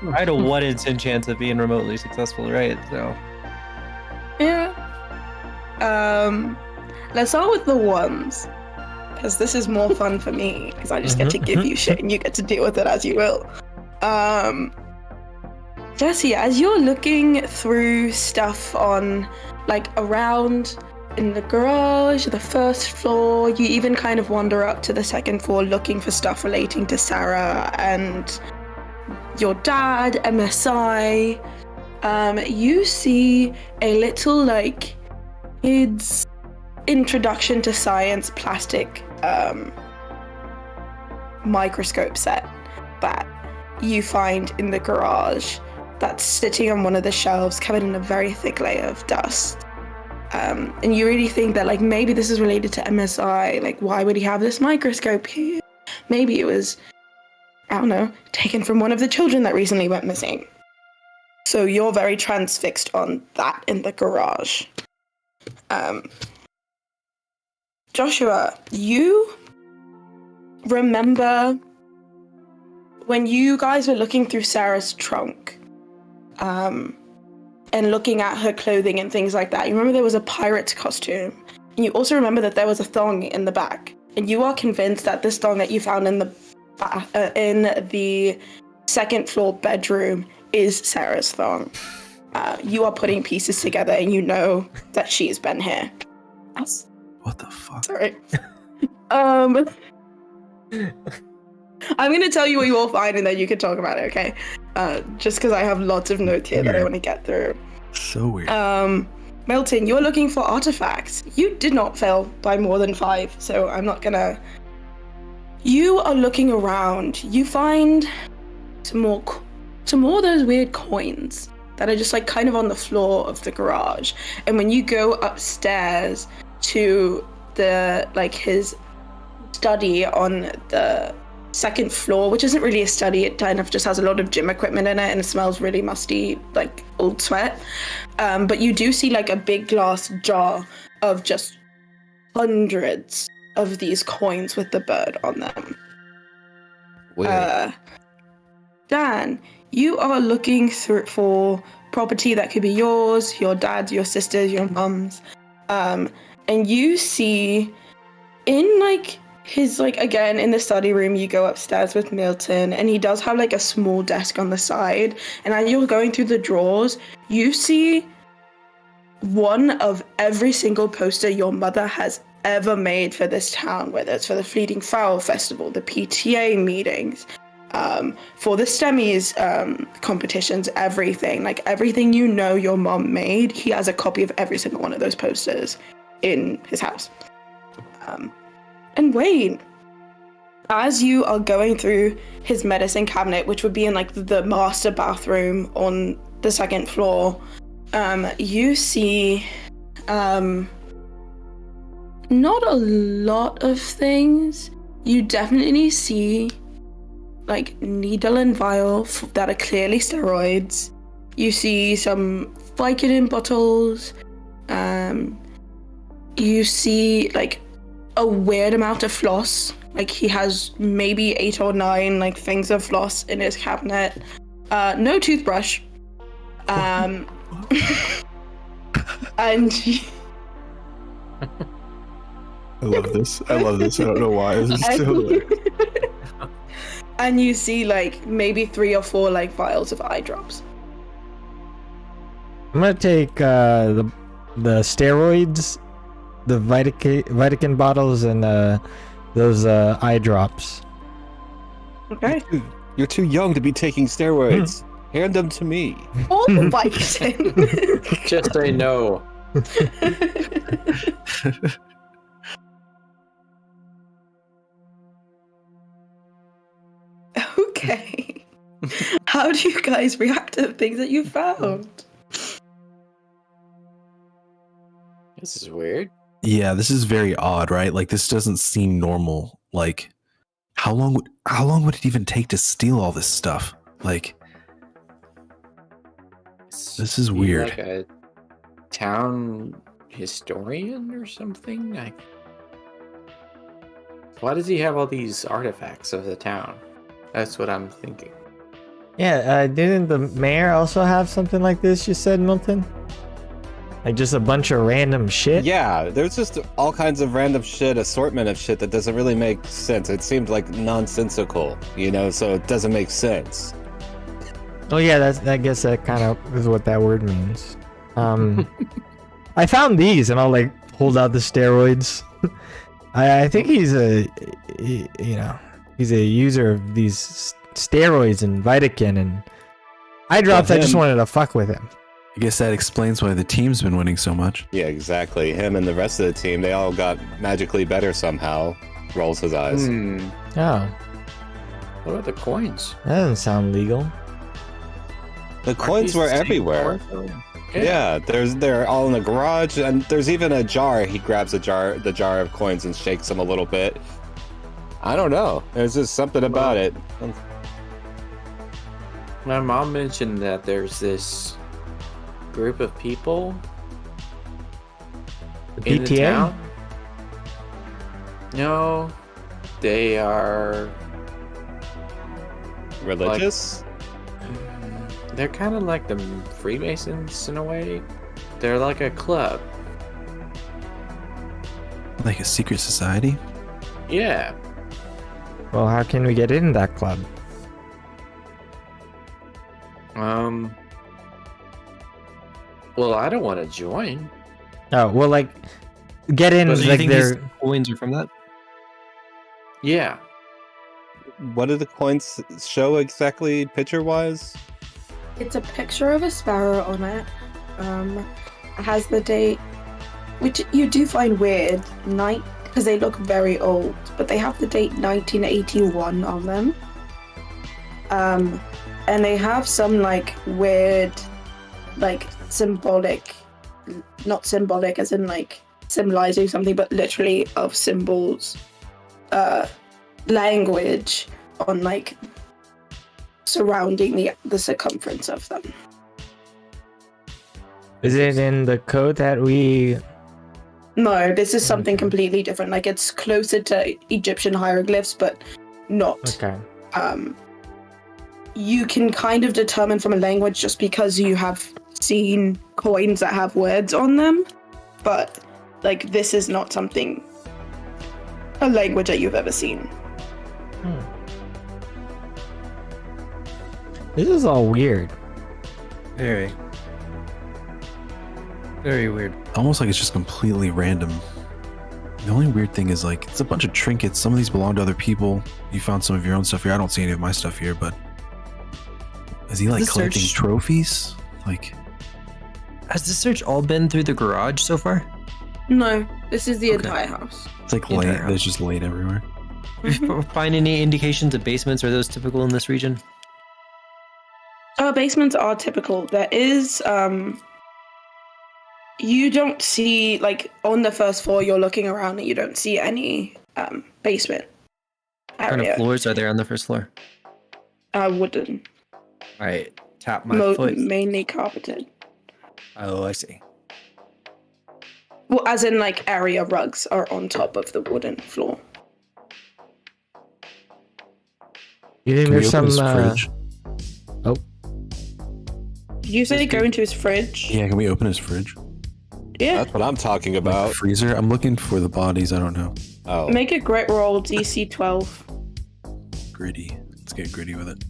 can... I had a 1 in 10 chance of being remotely successful, right? So Yeah. Let's start with the ones, because this is more fun for me, because I just get to give you shit and you get to deal with it as you will. Jesse, as you're looking through stuff on, like, around in the garage, the first floor, you even kind of wander up to the second floor looking for stuff relating to Sarah and your dad, MSI. You see a little, like, kids' introduction to science plastic microscope set that you find in the garage that's sitting on one of the shelves covered in a very thick layer of dust. And you really think that, like, maybe this is related to MSI. Like, why would he have this microscope here? Maybe it was, I don't know, taken from one of the children that recently went missing. So you're very transfixed on that in the garage. Joshua, you remember when you guys were looking through Sarah's trunk, and looking at her clothing and things like that. You remember there was a pirate's costume, and you also remember that there was a thong in the back. And you are convinced that this thong that you found in the second floor bedroom is Sarah's thong. You are putting pieces together, and you know that she's been here. What the fuck? Sorry. I'm gonna tell you what you will find, and then you can talk about it, okay? Just because I have lots of notes here that I want to get through. So weird. Milton, you're looking for artifacts. You did not fail by more than 5, so I'm not gonna You are looking around. You find some more of those weird coins that are just like kind of on the floor of the garage. And when you go upstairs to the like his study on the second floor, which isn't really a study, it kind of just has a lot of gym equipment in it and it smells really musty, like old sweat. But you do see like a big glass jar of just hundreds of these coins with the bird on them. Weird. Dan, you are looking through for property that could be yours, your dad's, your sister's, your mum's, and you see in like his like again in the study room, you go upstairs with Milton, and he does have like a small desk on the side, and as you're going through the drawers, you see one of every single poster your mother has ever made for this town, whether it's for the Fleeting Fowl Festival, the PTA meetings, for the STEMIs competitions, everything. Like everything you know your mom made, he has a copy of every single one of those posters in his house. And Wayne, as you are going through his medicine cabinet, which would be in like the master bathroom on the second floor, you see not a lot of things. You definitely see like needle and vial that are clearly steroids. You see some Vicodin bottles. You see like a weird amount of floss. Like he has maybe 8 or 9 like things of floss in his cabinet. No toothbrush. And I love this. I don't know why. This is so hilarious. And you see like maybe 3 or 4 like vials of eye drops. I'm gonna take the steroids, the Vitakin bottles, and those eye drops. Okay. You're too young to be taking steroids. Hand them to me. All the Vicodin. Just say no. Okay. How do you guys react to the things that you found? This is weird. Yeah, this is very odd, right? Like this doesn't seem normal. Like how long would it even take to steal all this stuff? Like this is weird. Like a town historian or something? Why does he have all these artifacts of the town? That's what I'm thinking. Yeah, didn't the mayor also have something like this, you said, Milton? Like just a bunch of random shit? Yeah, there's just all kinds of random shit, assortment of shit that doesn't really make sense. It seemed like nonsensical, so it doesn't make sense. Oh yeah, I guess that kind of is what that word means. I found these, and I'll like hold out the steroids. I think he's a user of these steroids and Vitakin and eye drops. I just wanted to fuck with him. I guess that explains why the team's been winning so much. Yeah, exactly. Him and the rest of the team, they all got magically better somehow. Rolls his eyes. Oh, What about the coins? that doesn't sound legal. The coins were everywhere. Yeah, they're all in the garage, and there's even a jar. He grabs the jar of coins and shakes them a little bit. I don't know. There's just something about it. My mom mentioned that there's this group of people The in the PTA? town. No, they are Religious? they're kind of like the Freemasons in a way. They're like a club. Like a secret society? Yeah. Well, how can we get in that club? Well, I don't want to join. Oh, well, like get in. So do you Like think these they're coins are from that? Yeah. What do the coins show exactly, picture-wise? It's a picture of a sparrow on it. It has the date, which you do find weird, 19th because they look very old, but they have the date 1981 on them. And they have some like weird, like symbolic, not symbolic as in like symbolizing something, but literally of symbols, language on like surrounding the circumference of them. Is it in the code that we? No, this is something completely different. Like it's closer to Egyptian hieroglyphs, but not. Okay. You can kind of determine from a language just because you have seen coins that have words on them, but like this is not a language that you've ever seen. This is all weird. Very. Very weird. Almost like it's just completely random. The only weird thing is like it's a bunch of trinkets. Some of these belong to other people. You found some of your own stuff here. I don't see any of my stuff here, but is he like collecting trophies? Like, has the search all been through the garage so far? No, this is the entire house. it's like laid. There's just laid everywhere. Find any indications of basements? Are those typical in this region? Basements are typical. There is you don't see, like, on the first floor, you're looking around and you don't see any basement area. What kind of floors are there on the first floor? Wooden. All right, tap my foot. Mainly carpeted. Oh, I see. Well, as in, like, area rugs are on top of the wooden floor. You think Can we there's open some? his fridge? Oh, Did you say go into his fridge? Yeah, can we open his fridge? Yeah. That's what I'm talking Like about. the freezer? I'm looking for the bodies. I don't know. Oh, Make a grit roll, DC 12. Gritty. Let's get gritty with it.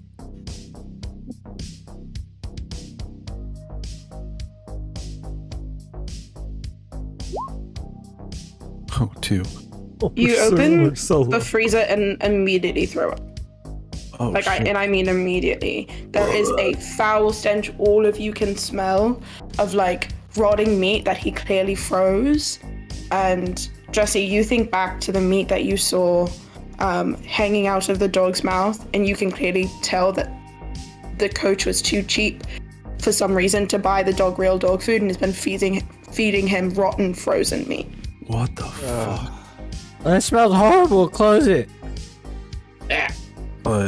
Oh, 2. You open the freezer and immediately throw up. Oh, Like, shit. I mean immediately. There is a foul stench all of you can smell of, like, rotting meat that he clearly froze. And, Jesse, you think back to the meat that you saw hanging out of the dog's mouth, and you can clearly tell that the coach was too cheap for some reason to buy the dog real dog food and has been feeding him rotten frozen meat. What the fuck? that smells horrible. Close it.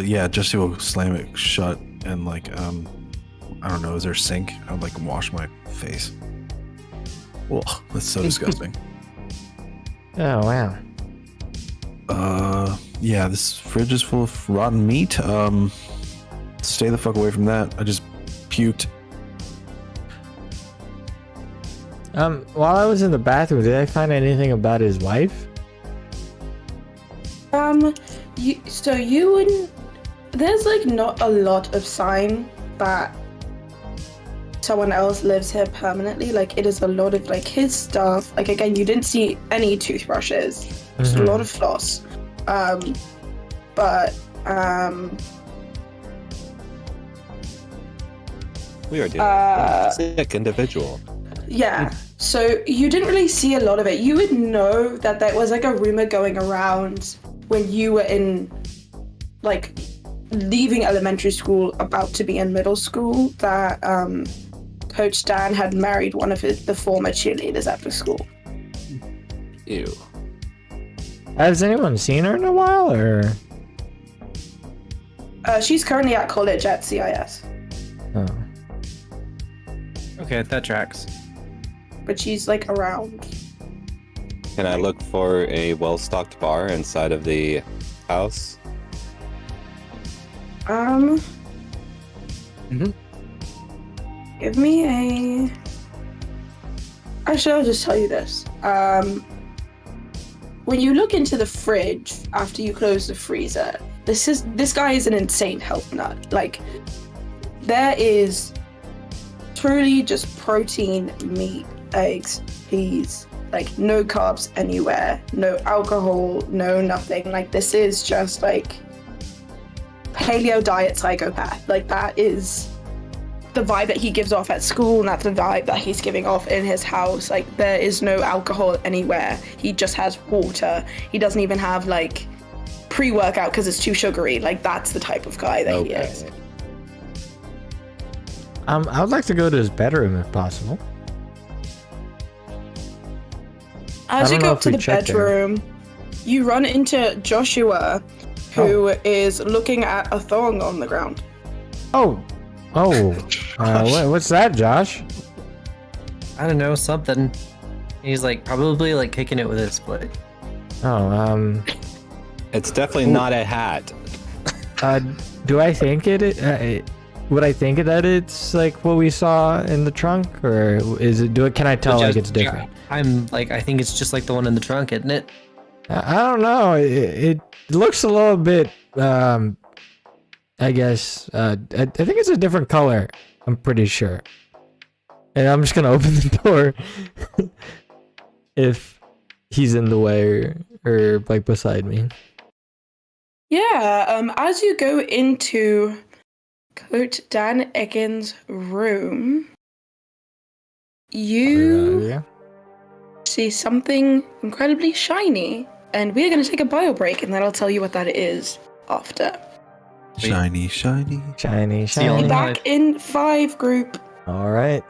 Yeah, Jesse will slam it shut and like, I don't know, is there a sink? I would like wash my face. Well, that's so disgusting. Oh wow. Yeah, this fridge is full of rotten meat. Stay the fuck away from that. I just puked. While I was in the bathroom, did I find anything about his wife? You wouldn't. There's like not a lot of sign that someone else lives here permanently. Like it is a lot of like his stuff. Like again, you didn't see any toothbrushes. Just a lot of floss. we are dealing with a sick individual. Yeah. So you didn't really see a lot of it. You would know that there was like a rumor going around when you were in, like, leaving elementary school, about to be in middle school, that Coach Dan had married one of the former cheerleaders after school. Ew. Has anyone seen her in a while, or? She's currently at college at CIS, Oh. Okay, that tracks. but she's like around. Can I look for a well-stocked bar inside of the house? Give me a. Actually, I'll just tell you this. When you look into the fridge after you close the freezer, this guy is an insane health nut. Like, there is truly just protein, meat, eggs, peas, like no carbs anywhere, no alcohol, no nothing. Like, this is just like paleo diet psychopath. Like, that is the vibe that he gives off at school, and that's the vibe that he's giving off in his house. Like, there is no alcohol anywhere. He just has water. He doesn't even have, like, pre-workout because it's too sugary. Like, that's the type of guy that he is. I would like to go to his bedroom if possible. As you don't know go if up to we the checked there. bedroom, you run into Joshua, who is looking at a thong on the ground. What's that, Josh? I don't know, something. He's like probably like kicking it with his foot. It's definitely not a hat. Do I think would I think that it's like what we saw in the trunk, or is it? Can I tell like it's different? I think it's just like the one in the trunk, isn't it? I don't know. It looks a little bit. I guess. I think it's a different color. I'm pretty sure. And I'm just gonna open the door if he's in the way or like beside me. Yeah. As you go into Coach Dan Egan's room, you see something incredibly shiny, and we're going to take a bio break, and then I'll tell you what that is after. Shiny. only Back in 5 group. All right.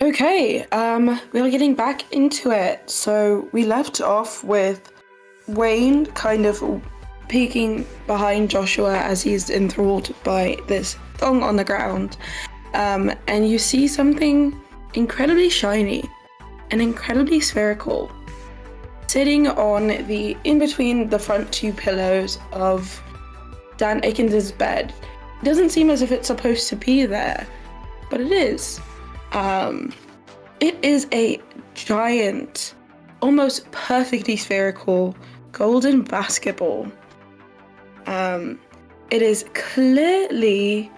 Okay, we're getting back into it. So we left off with Wayne kind of peeking behind Joshua as he's enthralled by this thong on the ground. And you see something incredibly shiny and incredibly spherical sitting on the in between the front two pillows of Dan Aikens' bed. It doesn't seem as if it's supposed to be there, but it is. It is a giant, almost perfectly spherical golden basketball. It is clearly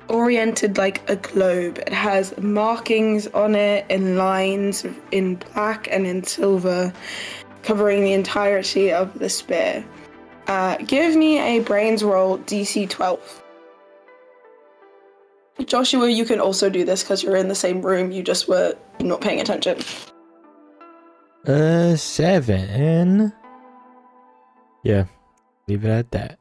oriented like a globe. It has markings on it and lines in black and in silver, covering the entirety of the spear. Give me a brains roll DC 12. Joshua, you can also do this because you're in the same room. You just were not paying attention. 7. Yeah, leave it at that.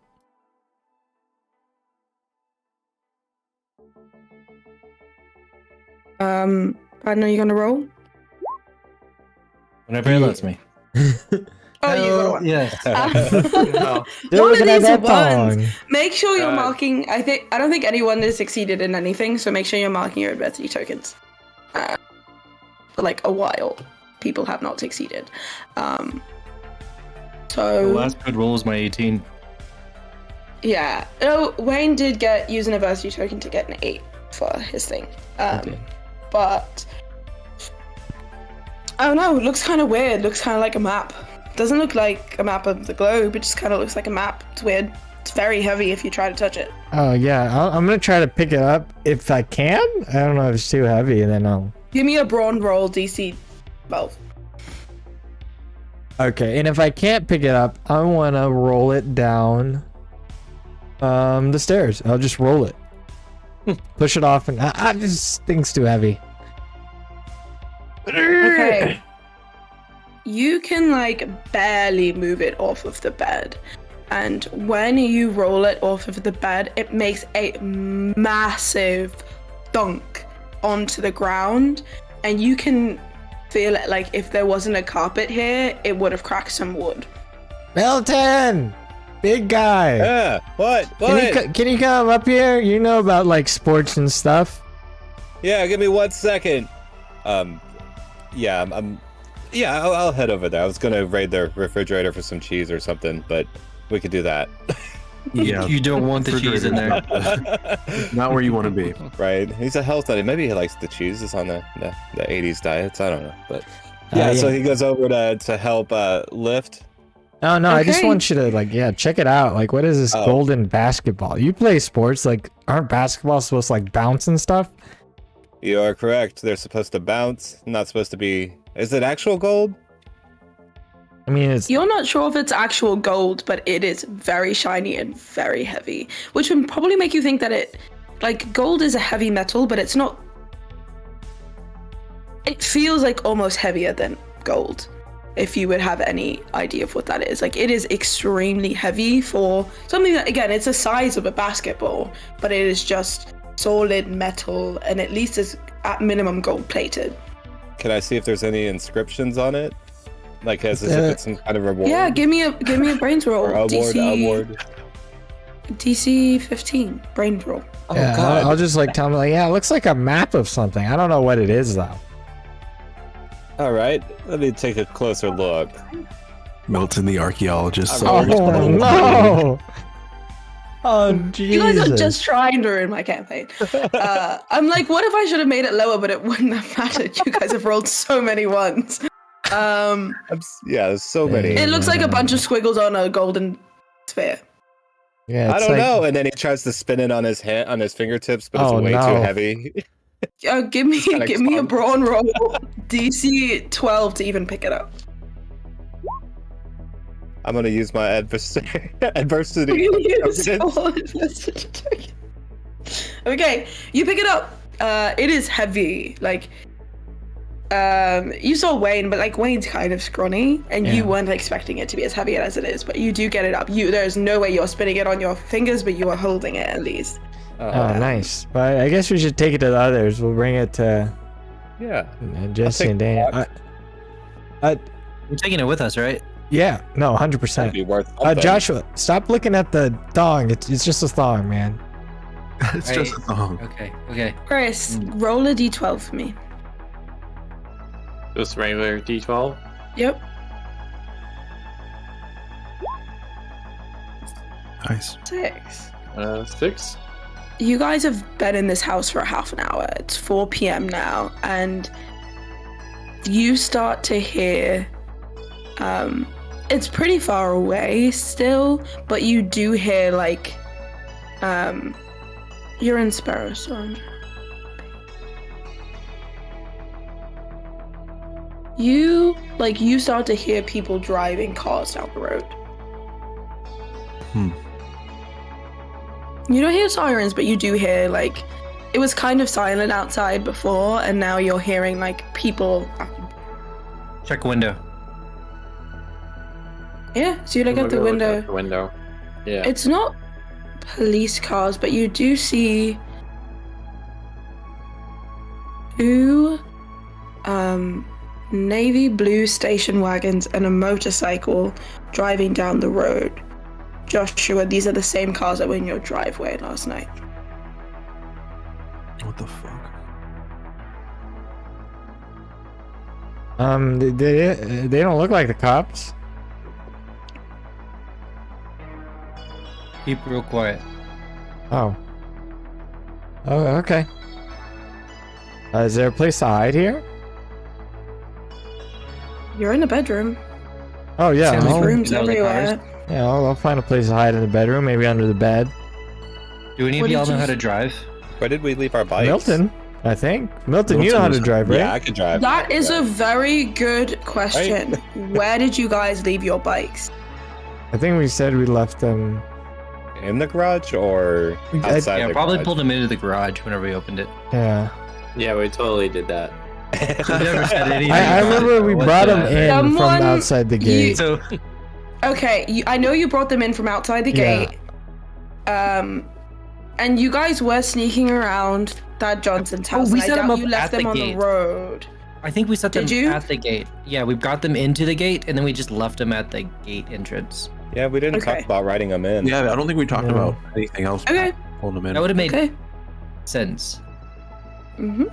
Brandon, are you gonna roll? Whenever it lets me. Oh, you got one. Yes. No. Still One of looking at these that ones. thong. Make sure you're God. marking. I don't think anyone has succeeded in anything, so make sure you're marking your adversity tokens. For like a while, people have not succeeded. The So last good roll was my 18. yeah. Oh, Wayne did use an adversity token to get an 8 for his thing. Okay. But I don't know. It looks kind of weird. Looks kind of like a map. Doesn't look like a map of the globe. It just kind of looks like a map. It's weird. It's very heavy if you try to touch it. Oh yeah, I'm gonna try to pick it up if I can. I don't know if it's too heavy, and then I'll. Give me a brawn roll, DC 12. Okay, and if I can't pick it up, I wanna roll it down the stairs. I'll just roll it. Push it off, and this thing's too heavy. Okay. You can like barely move it off of the bed. And when you roll it off of the bed, it makes a massive thunk onto the ground. And you can feel it like if there wasn't a carpet here, it would have cracked some wood. Milton, big guy. Yeah. What? Can you come up here? You know about like sports and stuff. Yeah. Give me 1 second. Yeah. I'll head over there. I was gonna raid their refrigerator for some cheese or something, but we could do that. Yeah, You don't want the cheese in there. not where you want to be. Right? He's a health nut. Maybe he likes the cheese. It's on the 80s diets. I don't know, but yeah. So he goes over to help lift. Oh no, I just Okay. want you to check it out. Like, what is this golden basketball? You play sports, like, aren't basketballs supposed to like bounce and stuff? You are correct. They're supposed to bounce. Not supposed to be. Is it actual gold? I mean, it's You're not sure if it's actual gold, but it is very shiny and very heavy, which would probably make you think that gold is a heavy metal, but it's not. It feels like almost heavier than gold, if you would have any idea of what that is. Like, it is extremely heavy for something that, again, it's the size of a basketball, but it is just solid metal and at least is at minimum gold plated. Can I see if there's any inscriptions on it? Like as if it's some kind of reward? Yeah, give me a brains roll. Or award. DC 15 brains roll. I'll just like tell me like, yeah, it looks like a map of something. I don't know what it is though. All right, let me take a closer look. Milton, the archaeologist. Oh no! Oh You guys are Jesus! just trying to ruin my campaign. I'm like, what if I should have made it lower, but it wouldn't have mattered? You guys have rolled so many ones. Yeah, there's so many. It looks like a bunch of squiggles on a golden sphere. Yeah, I it's don't like, know. And then he tries to spin it on his hand, on his fingertips, but it's Oh, way no. too heavy. Give me kinda a fun. brawn roll, DC 12 to even pick it up. I'm gonna use my adversity. Okay, you pick it up. It is heavy. Like, you saw Wayne, but like Wayne's kind of scrawny, and you Yeah. weren't expecting it to be as heavy as it is. But you do get it up. There's no way you're spinning it on your fingers, but you are holding it at least. oh, nice. But I guess we should take it to the others. We'll bring it to Yeah. And Jesse take and Daniel. that. We're taking it with us, right? Yeah, no, That'd 100%. be worth something. Joshua, stop looking at the thong. It's just a thong, man. It's just a thong. Okay. Chris, roll a d12 for me. Just regular D12. Yep. Nice. 6. 6. You guys have been in this house for a half an hour. It's 4 p.m. now, and you start to hear. It's pretty far away still, but you do hear like. You're in Sparrow, so you start to hear people driving cars down the road. You don't hear sirens, but you do hear like it was kind of silent outside before, and now you're hearing like people. Check window. Yeah, so you look out the window. The window. Yeah. It's not police cars, but you do see two navy blue station wagons and a motorcycle driving down the road. Joshua, these are the same cars that were in your driveway last night. What the fuck? They don't look like the cops. Keep real quiet. Oh, okay. Is there a place to hide here? You're in a bedroom. Oh yeah, Sounds I'll, Rooms Is that where the car is? everywhere. I'll find a place to hide in the bedroom, maybe under the bed. Do any What of y'all did know you how to drive? Where did we leave our bikes? Milton, I think. Milton, you know how to drive, right? Yeah, I could drive. That is a very good question. Where did you guys leave your bikes? I think we said we left them. in the garage or outside Yeah, the probably garage? pulled him into the garage whenever we opened it. Yeah. Yeah, we totally did that. We never said anything. I remember we What brought the them heck? in from Someone- outside the gate. So Okay, I know you brought them in from outside the Yeah. gate. And you guys were sneaking around Dad Johnson's house. we and I set 'em doubt up you left at the them on gate. the road. I think we set them Did you? at the gate. Yeah, we got them into the gate and then we just left them at the gate entrance. Yeah, we didn't Okay. talk about riding them in. Yeah, I don't think we talked No. about anything else. Okay. Pulling them in. That would have made Okay. sense. Mm-hmm.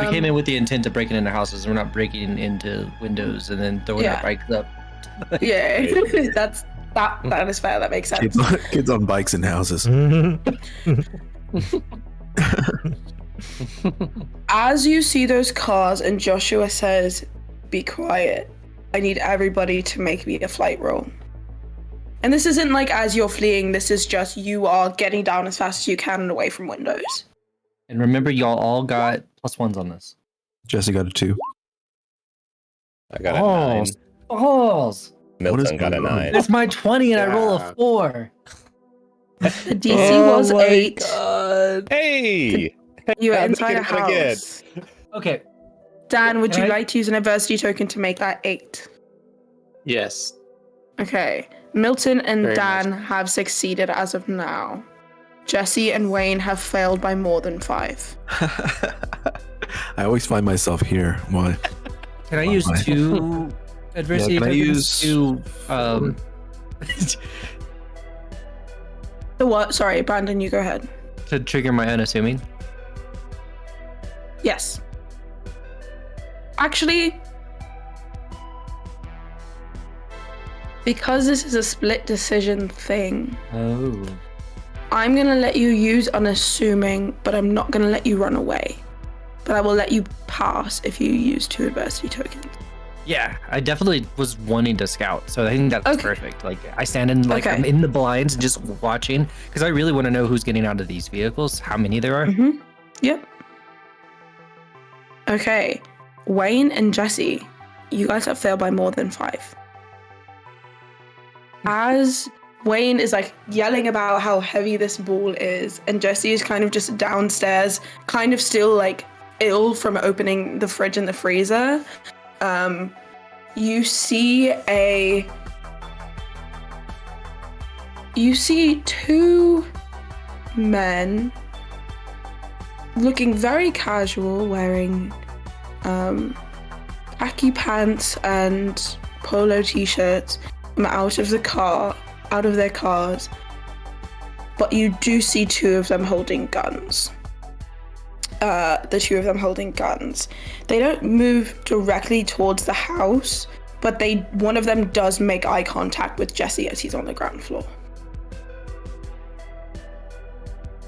We came in with the intent of breaking into houses. We're not breaking into windows and then throwing Yeah. our bikes up. Yeah, that is fair. That makes sense. Kids on bikes in houses. As you see those cars and Joshua says, "Be quiet. I need everybody to make me a flight roll." And this isn't like as you're fleeing, this is just you are getting down as fast as you can and away from windows. And remember, y'all all got +1s on this. Jesse got a 2. I got a 9. Balls. Milton got a going on? 9. It's my 20 and I roll Yeah. a 4. The DC was 8. God. Hey! You were I'm inside a making it again. house. Okay. Dan, would Can you I- like to use an adversity token to make that 8? Yes. Okay. Milton and Very Dan have succeeded as of now. Jesse and Wayne have failed by more than 5. I always find myself here. Why? Can I use 2 adversity can I tokens use- to The what? Sorry, Brandon, you go ahead. to trigger my unassuming? Yes. Actually, because this is a split decision thing, Oh. I'm gonna let you use unassuming, but I'm not gonna let you run away. But I will let you pass if you use 2 adversity tokens. Yeah, I definitely was wanting to scout, so I think that's Okay. perfect. Like, I stand in, like, Okay. I'm in the blinds and just watching, because I really want to know who's getting out of these vehicles, how many there are. Mm-hmm. Yep. Okay. Wayne and Jesse, you guys have failed by more than 5. As Wayne is like yelling about how heavy this ball is, and Jesse is kind of just downstairs, kind of still like ill from opening the fridge and the freezer. You see 2 men looking very casual, wearing khaki pants and polo t-shirts, out of their cars. But you do see two of them holding guns. The two of them holding guns. They don't move directly towards the house, but one of them does make eye contact with Jesse as he's on the ground floor.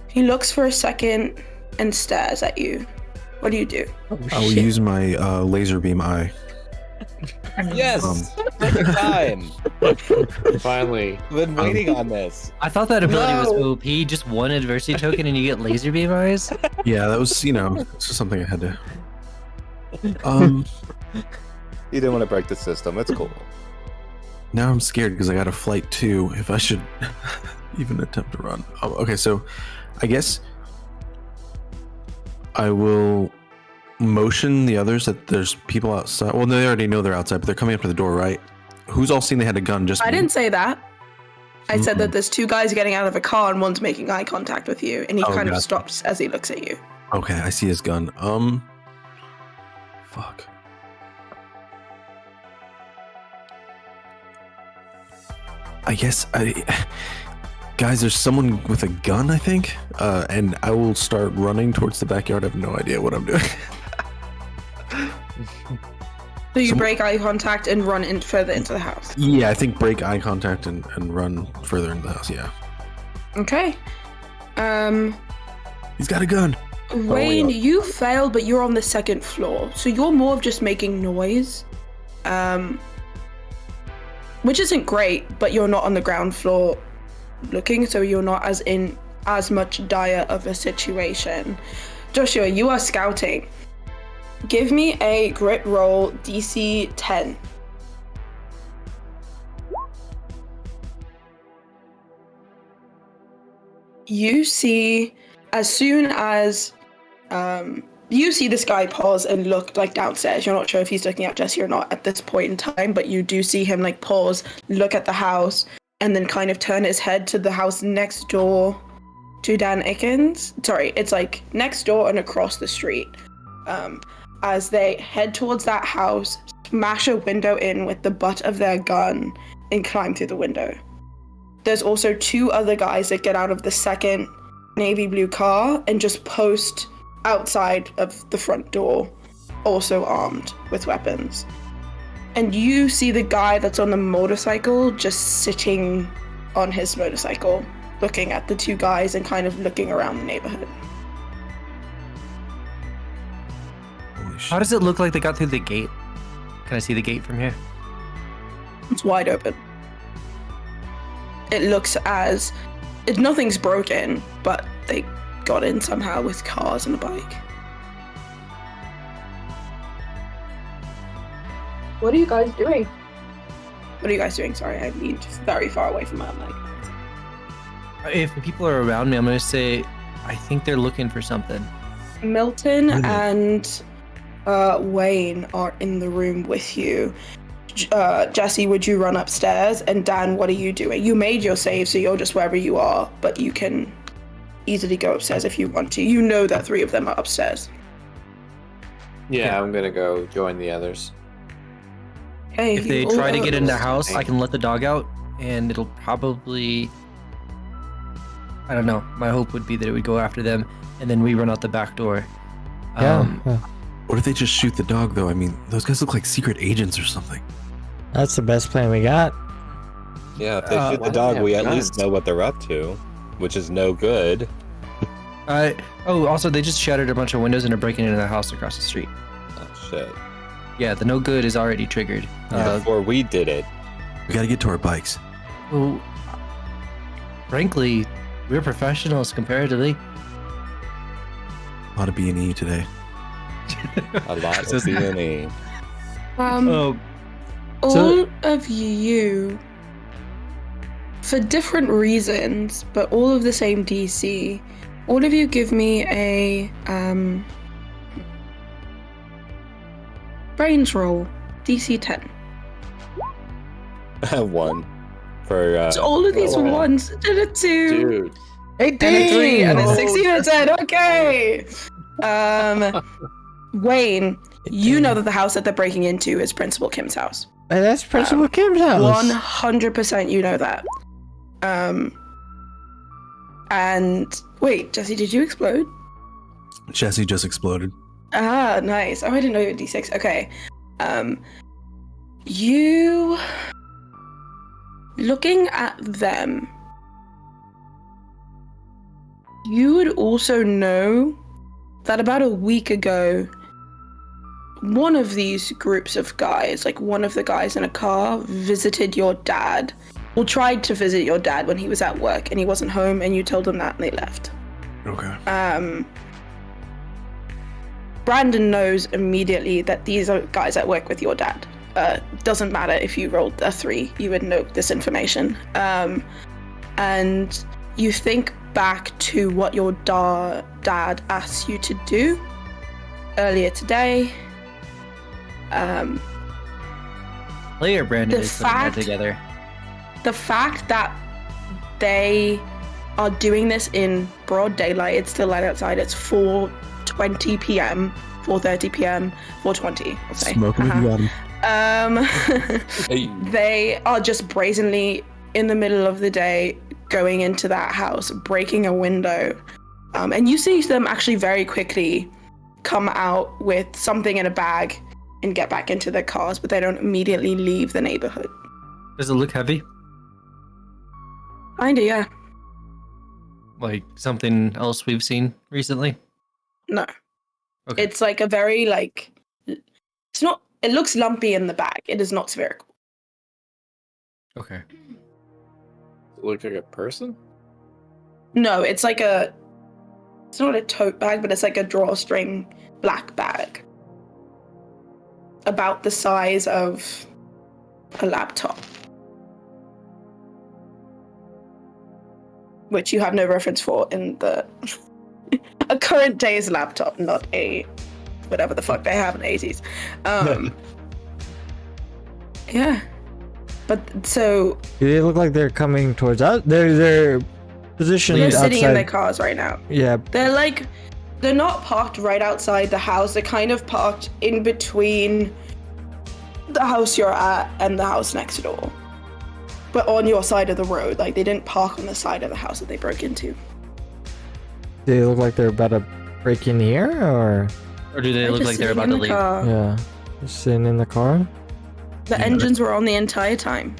He looks for a second and stares at you. What do you do? I'll use my laser beam eye. Yes! Perfect time! Finally. I've been waiting on this. I thought that ability was OP. Just one adversity token and you get laser beam eyes. Yeah, that was, it's just something I had to. You didn't want to break the system. It's cool. Now I'm scared because I got a flight 2 if I should even attempt to run. Oh, okay, so I guess I will motion the others that there's people outside. Well, they already know they're outside, but they're coming up to the door, right? Who's all seen they had a gun? Just I me? didn't say that. I said that there's two guys getting out of a car and one's making eye contact with you, and he kind of stops as he looks at you. Okay, I see his gun. Fuck. I guess guys, there's someone with a gun, I think, and I will start running towards the backyard. I have no idea what I'm doing. So you break eye contact and run further into the house. Yeah, I think break eye contact and run further into the house. Yeah. Okay. He's got a gun. Wayne, you failed, but you're on the second floor, so you're more of just making noise. Which isn't great, but you're not on the ground floor looking, so you're not as much dire of a situation. Joshua, you are scouting. Give me a grit roll DC 10. You see, as soon as you see this guy pause and look like downstairs. You're not sure if he's looking at Jesse or not at this point in time, but you do see him like pause, look at the house, and then kind of turn his head to the house next door to Dan Ickens. Sorry, it's like next door and across the street. As they head towards that house, smash a window in with the butt of their gun and climb through the window. There's also two other guys that get out of the second navy blue car and just post outside of the front door, also armed with weapons. And you see the guy that's on the motorcycle just sitting on his motorcycle, looking at the two guys and kind of looking around the neighborhood. How does it look like they got through the gate? Can I see the gate from here? It's wide open. It looks as if nothing's broken, but they got in somehow with cars and a bike. What are you guys doing? What are you guys doing? Sorry, I leaned very far away from my mic. If people are around me, I'm going to say, I think they're looking for something. Milton and Wayne are in the room with you. Jesse, would you run upstairs? And Dan, what are you doing? You made your save, so you're just wherever you are, but you can easily go upstairs if you want to. You know that three of them are upstairs. Yeah, I'm gonna go join the others. Hey, If they try to get in the house, I can let the dog out, and it'll probably... I don't know. My hope would be that it would go after them, and then we run out the back door. Yeah. What if they just shoot the dog, though? I mean, those guys look like secret agents or something. That's the best plan we got. Yeah, if they shoot the dog, we at least know what they're up to, which is no good. Also, they just shattered a bunch of windows and are breaking into the house across the street. Oh, shit. Yeah, the no good is already triggered. Before we did it. We gotta get to our bikes. Well, frankly, we're professionals comparatively. A lot of B&E today. A lot of B&E. All of you, for different reasons, but all of the same DC, all of you give me a brains roll, DC 10. 1 for So all of these were ones, did a 2, Dude. 18! and a 3, and a 16 and a 10, okay! Wayne, you know that the house that they're breaking into is Principal Kim's house. Hey, that's Principal Kim's house. 100% you know that. And wait, Jesse, did you explode? Jesse just exploded. Ah, nice. Oh, I didn't know you had D6. Okay. You looking at them, you would also know that about a week ago, one of these groups of guys, like one of the guys in a car, visited your dad. Well, tried to visit your dad when he was at work and he wasn't home, and you told them that and they left. Okay. Brandon knows immediately that these are guys that work with your dad. Doesn't matter if you rolled a 3, you would know this information. And you think back to what your dad asked you to do earlier today. Player Brandon is putting that together. The fact that they are doing this in broad daylight, it's still light outside, it's 4:20 p.m., 4:30 p.m., 4:20, I'll say. Smoking if you got him. They are just brazenly in the middle of the day going into that house, breaking a window. And you see them actually very quickly come out with something in a bag and get back into their cars, but they don't immediately leave the neighborhood. Does it look heavy? Kinda, yeah. Like something else we've seen recently? No. Okay. It's like a very, like, it's not, it looks lumpy in the bag. It is not spherical. Okay. Look like a person? No, it's like it's not a tote bag, but it's like a drawstring black bag. About the size of a laptop. Which you have no reference for in the a current day's laptop, not a whatever the fuck they have in the 80s. Yeah. But so Do they look like they're coming towards us? They're positioned they're outside. sitting in their cars right now. Yeah. They're not parked right outside the house. They're kind of parked in between the house you're at and the house next door. But on your side of the road. Like, they didn't park on the side of the house that they broke into. Do they look like they're about to break in here, or do they look like they're about to leave? yeah, just sitting in the car? The engines were on the entire time.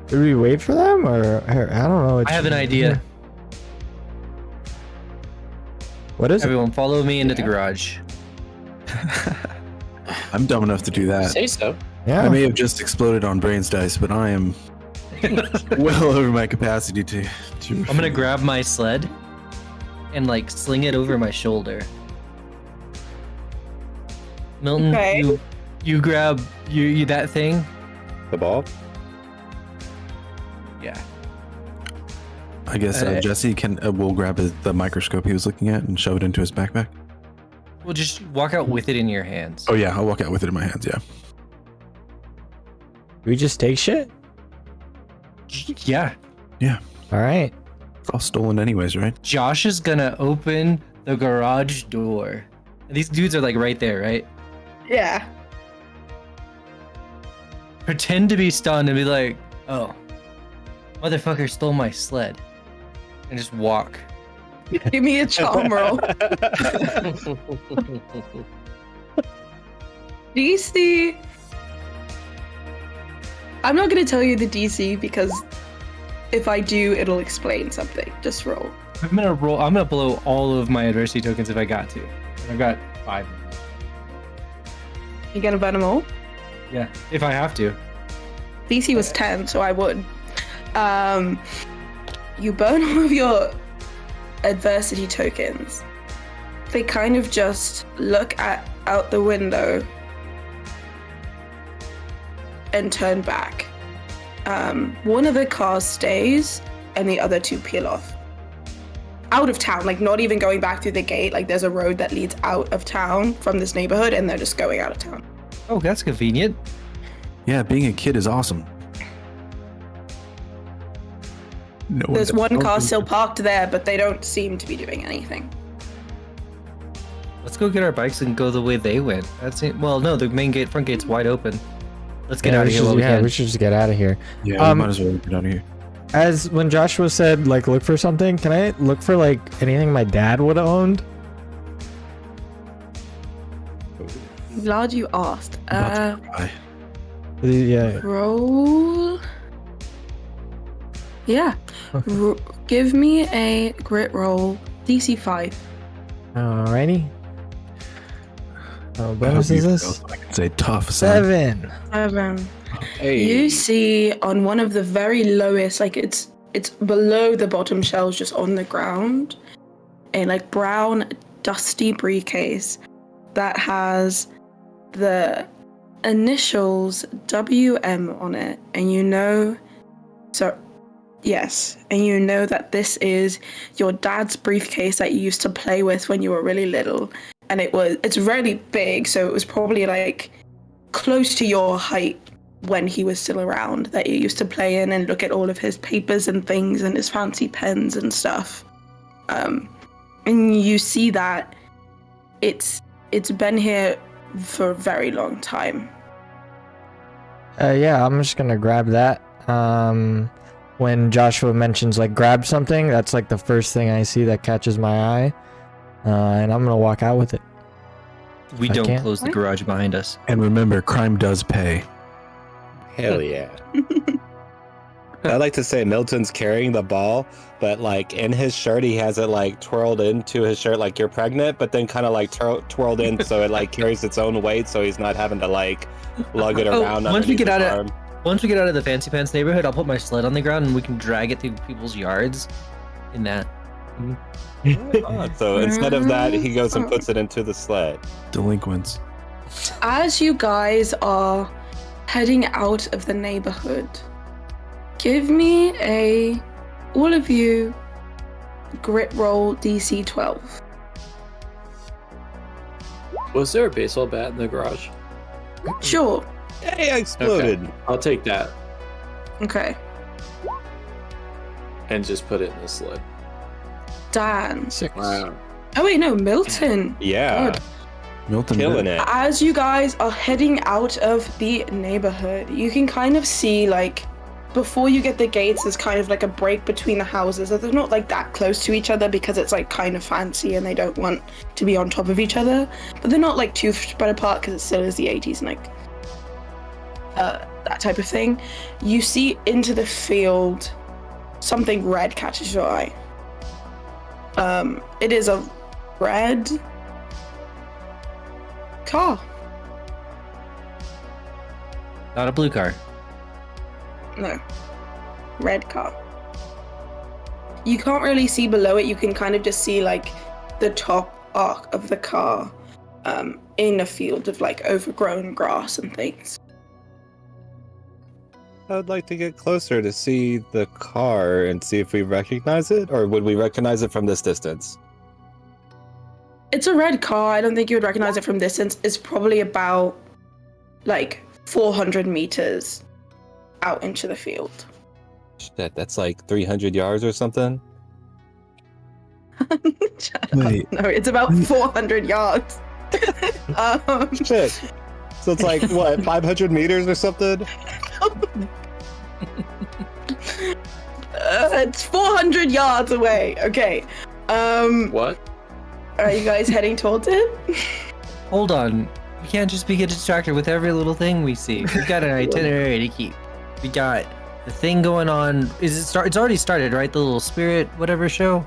Did we wait for them, or I don't know? I have an idea. What is Everyone, follow me into the garage. I'm dumb enough to do that. Say so. it? Yeah. I may have just exploded on brains dice, but I am well over my capacity to. I'm gonna grab my sled and like sling it over my shoulder. Milton, Okay. you grab you that thing. The ball? Yeah. I guess Jesse will grab the microscope he was looking at and shove it into his backpack. Well, just walk out with it in your hands. Oh yeah, I'll walk out with it in my hands. Yeah. We just take shit. Yeah. All right. It's all stolen anyways, right? Josh is gonna open the garage door. And these dudes are like right there, right? Yeah. Pretend to be stunned and be like, "Oh, motherfucker stole my sled," and just walk. Give me a charm roll. DC. I'm not going to tell you the DC because if I do, it'll explain something. Just roll. I'm gonna blow all of my adversity tokens if I got to. I've got 5. You gonna burn them all? Yeah, if I have to. DC was 10, so I would. You burn all of your adversity tokens. They kind of just look out the window and turn back. One of the cars stays and the other 2 peel off. Out of town, like not even going back through the gate. Like there's a road that leads out of town from this neighborhood and they're just going out of town. Oh, that's convenient. Yeah, being a kid is awesome. No There's one's one car still parked there, but they don't seem to be doing anything. Let's go get our bikes and go the way they went. Well, no, the main gate, front gate's wide open. Let's get out of here while we can. We should just get out of here. Yeah, we might as well get out of here. As when Joshua said, like, look for something, can I look for, like, anything my dad would have owned? Glad you asked. Yeah. Roll. Yeah. Give me a grit roll, DC 5. Alrighty. Oh, bonus is this? I can say tough. Son. 7. Hey. You see on one of the very lowest, like it's below the bottom shelves, just on the ground, a like brown, dusty briefcase that has the initials WM on it, and you know that this is your dad's briefcase that you used to play with when you were really little, and it's really big, so it was probably like close to your height when he was still around, that you used to play in and look at all of his papers and things and his fancy pens and stuff. And you see that it's been here for a very long time. Yeah, I'm just gonna grab that. When Joshua mentions like grab something, that's like the first thing I see that catches my eye, and I'm gonna walk out with it. We I don't can't. close the garage behind us. And remember, crime does pay. Hell yeah. I like to say Milton's carrying the ball, but like in his shirt, he has it like twirled into his shirt like you're pregnant, but then kind of like twirled in so it like carries its own weight, so he's not having to like lug it around. Once we get underneath out his of arm. Once we get out of the Fancy Pants neighborhood, I'll put my sled on the ground and we can drag it through people's yards in that. So instead of that, he goes and puts it into the sled. Delinquents. As you guys are heading out of the neighborhood, give me all of you, grit roll DC 12. Was there a baseball bat in the garage? Sure. Hey, I exploded. Okay, I'll take that Okay. and just put it in the sled. Dan. 6. Wow. Oh wait, no, Milton. Yeah, God. Milton killing did. it. As you guys are heading out of the neighborhood, you can kind of see, like, before you get the gates, there's kind of like a break between the houses. They're not like that close to each other because it's like kind of fancy and they don't want to be on top of each other. But they're not like too spread apart because it still is the 80s and like that type of thing. You see into the field, something red catches your eye. It is a red car. Not a blue car. No. Red car. You can't really see below it. You can kind of just see like the top arc of the car in a field of like overgrown grass and things. I would like to get closer to see the car and see if we recognize it, or would we recognize it from this distance? It's a red car. I don't think you would recognize it from distance. It's probably about like 400 meters out into the field. Shit, that's like 300 yards or something. Wait. No, it's about 400 yards. Shit. So it's like, what, 500 meters or something? It's 400 yards away. Okay. What? Are you guys heading towards it? Hold on. We can't just be getting distracted with every little thing we see. We've got an itinerary to keep. We got the thing going on. It's already started, right? The little spirit whatever show?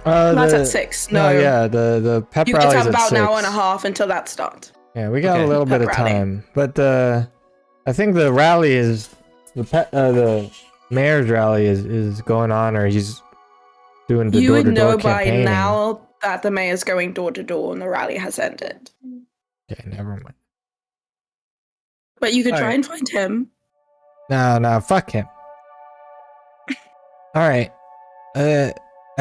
That's at 6. No, yeah, the pep you just rally's have at about 6. an hour and a half until that starts. Yeah, we got Okay. a little bit of Pep rally. time, but I think the rally is the mayor's rally is going on, or he's doing the You would door-to-door know by campaigning. now that the mayor's going door to door and the rally has ended. Okay, never mind. But you could try Alright. and find him. No, fuck him. All right. I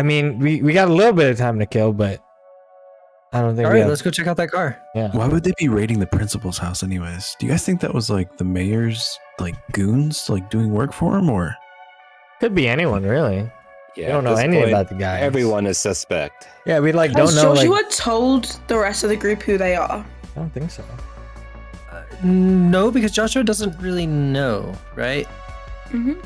mean, we got a little bit of time to kill, but I don't think All we right, have. let's go check out that car. Yeah. Why would they be raiding the principal's house anyways? Do you guys think that was like the mayor's like goons like doing work for him, or Could be anyone, really. We don't know at this anything point, about the guys. Everyone is suspect. Yeah, we like Has don't know. Joshua Like, told the rest of the group who they are? I don't think so. No, because Joshua doesn't really know, right? Mm-hmm.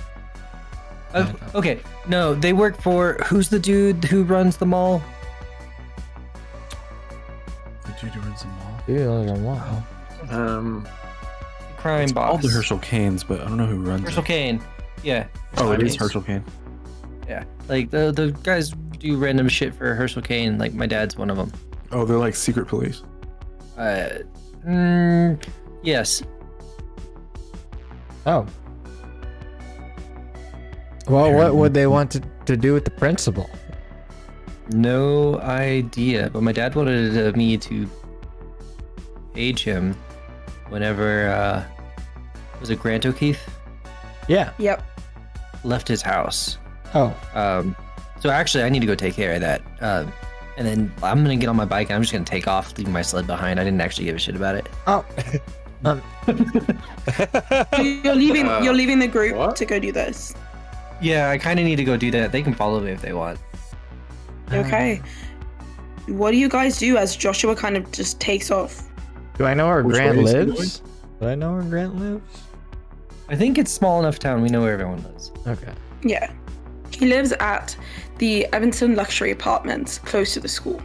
Okay, no, they work for who's the dude who runs the mall? The dude who runs the mall. Dude, like, wow. Crime It's boss. called the Herschel Canes, but I don't know who runs Herschel it. Kane. Yeah. Oh, it is Canes. Herschel Kane. Yeah, like the guys do random shit for Herschel Kane. Like my dad's one of them. Oh, they're like secret police. Yes. Oh. Well, what would they want to do with the principal? No idea. But my dad wanted me to page him whenever was it Grant O'Keefe Yeah. Yep. left his house. Oh. So actually, I need to go take care of that. And then I'm gonna get on my bike and I'm just gonna take off, leaving my sled behind. I didn't actually give a shit about it. Oh. You're leaving. You're leaving the group What? to go do this. Yeah, I kind of need to go do that. They can follow me if they want. Okay. What do you guys do as Joshua kind of just takes off? Do I know where Which Grant way is he lives? Do I know where Grant lives? I think it's small enough town. We know where everyone lives. Okay. Yeah. He lives at the Evanston Luxury Apartments, close to the school.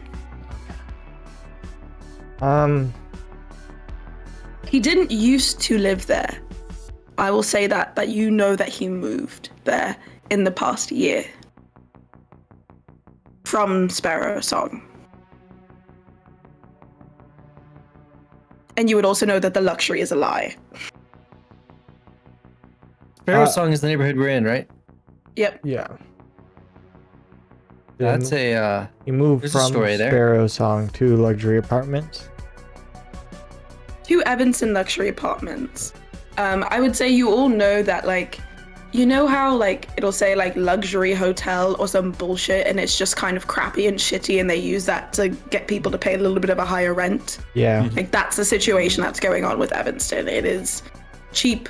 He didn't used to live there. I will say that you know that he moved there in the past year. From Sparrow song. And you would also know that the luxury is a lie. Sparrow Song is the neighborhood we're in, right? Yep. Yeah. That's a He moved there's a from story there. Sparrow Song to luxury apartments. To Evanston Luxury Apartments. I would say you all know that, like, you know how, like, it'll say, like, luxury hotel or some bullshit, and it's just kind of crappy and shitty, and they use that to get people to pay a little bit of a higher rent? Yeah. Like, that's the situation that's going on with Evanston. It is cheap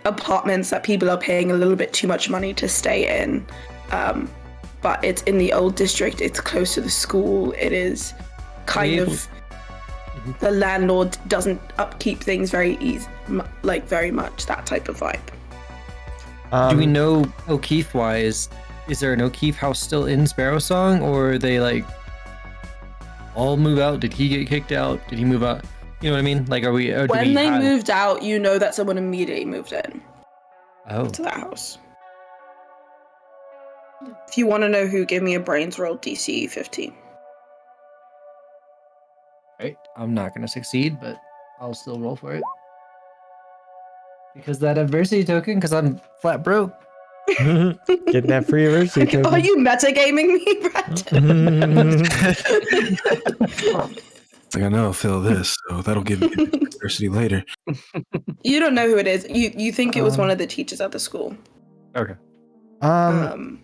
apartments that people are paying a little bit too much money to stay in. But it's in the old district, it's close to the school, it is kind of... The landlord doesn't upkeep things very easy, like, very much, that type of vibe. Do we know O'Keefe wise? Is there an O'Keefe house still in Sparrow Song, or are they like all move out? Did he get kicked out? Did he move out? You know what I mean? Like, are we? Or do When we they have... moved out, you know that someone immediately moved in Oh, to that house. If you want to know who, give me a brains roll DC 15. right. I'm not gonna succeed, but I'll still roll for it because that adversity token. Because I'm flat broke. Getting that free university token. Are you metagaming me, Brandon? It's like, I know I'll fill this, so that'll give me university later. You don't know who it is. You think it was one of the teachers at the school. Okay. I'll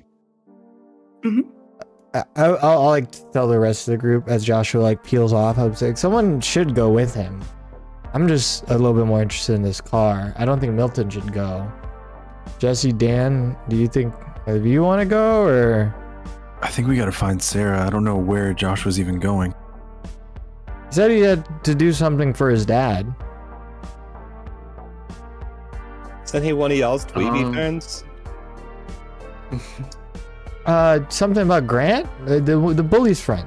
like tell the rest of the group as Joshua like peels off. I'm like, someone should go with him. I'm just a little bit more interested in this car. I don't think Milton should go. Jesse, Dan, do you think you want to go or? I think we gotta find Sarah. I don't know where Josh was even going. He said he had to do something for his dad. Isn't he one of y'all's dweeby friends? Something about Grant, the bully's friend.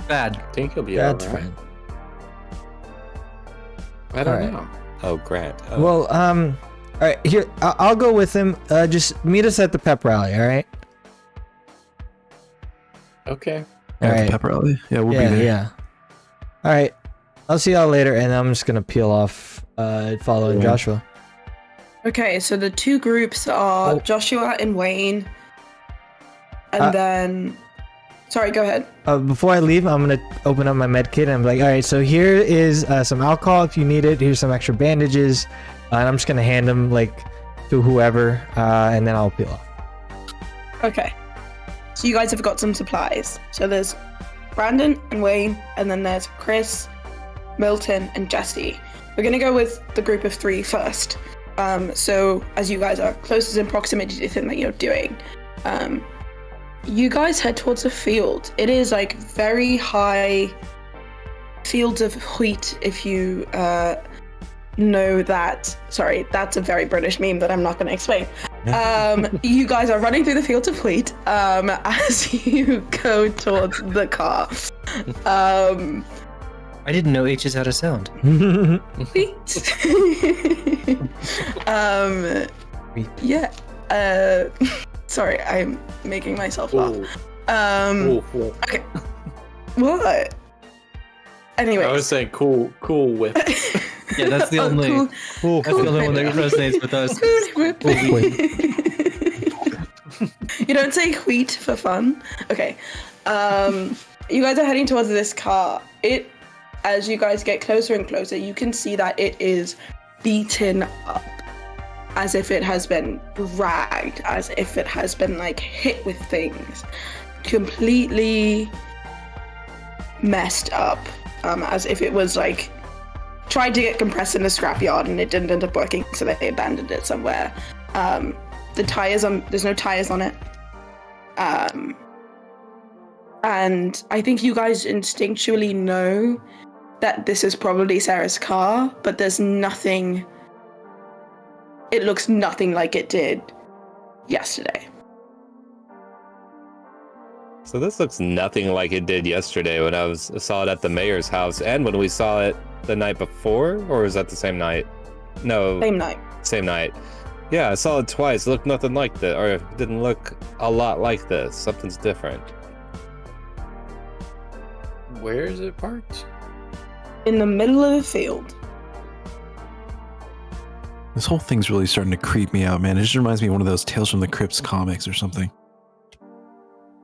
Bad. I think he'll be Dad's alright. friend. I don't Alright. know. Oh, Grant. Oh. Well, all right, here I'll go with him. Just meet us at the pep rally, all right? Okay. All At the right. pep rally? Yeah, we'll Yeah, be there. yeah. All right, I'll see y'all later, and I'm just gonna peel off, following Yeah. Joshua. Okay, so the two groups are Joshua and Wayne. And then... Sorry, go ahead. Before I leave, I'm gonna open up my med kit, and I'm like, all right, so here is some alcohol if you need it. Here's some extra bandages, and I'm just gonna hand them like to whoever, and then I'll peel off. Okay. So you guys have got some supplies. So there's Brandon and Wayne, and then there's Chris, Milton, and Jesse. We're gonna go with the group of three first. So as you guys are closest in proximity to the thing that you're doing, you guys head towards a field. It is like very high fields of wheat, if you know that. Sorry, that's a very British meme that I'm not going to explain. You guys are running through the fields of wheat as you go towards the car. I didn't know H's had a sound. Wheat. Yeah. Sorry, I'm making myself laugh. Okay. What? Anyway. I was saying cool whip. Yeah, that's the only. Cool. That's the only one that resonates with us. You don't say wheat for fun. Okay. You guys are heading towards this car. As you guys get closer and closer, you can see that it is beaten up, as if it has been dragged, as if it has been like hit with things, completely messed up, as if it was like tried to get compressed in a scrapyard and it didn't end up working, so they abandoned it somewhere. The tires there's no tires on it. And I think you guys instinctually know that this is probably Sarah's car, but there's nothing. It looks nothing like it did yesterday. So this looks nothing like it did yesterday when I saw it at the mayor's house, and when we saw it the night before, or was that the same night? No. Same night. Same night. Yeah, I saw it twice. It looked nothing like this, or it didn't look a lot like this. Something's different. Where is it parked? In the middle of a field. This whole thing's really starting to creep me out, man. It just reminds me of one of those Tales from the Crypts comics or something.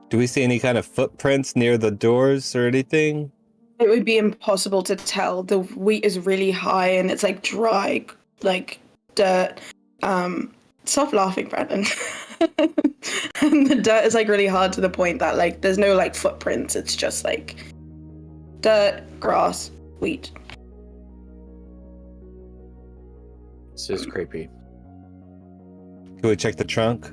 Do we see any kind of footprints near the doors or anything? It would be impossible to tell. The wheat is really high and it's like dry, like dirt. Stop laughing, Brandon. And the dirt is like really hard to the point that like there's no like footprints. It's just like dirt, grass, wheat. This is creepy. Can we check the trunk?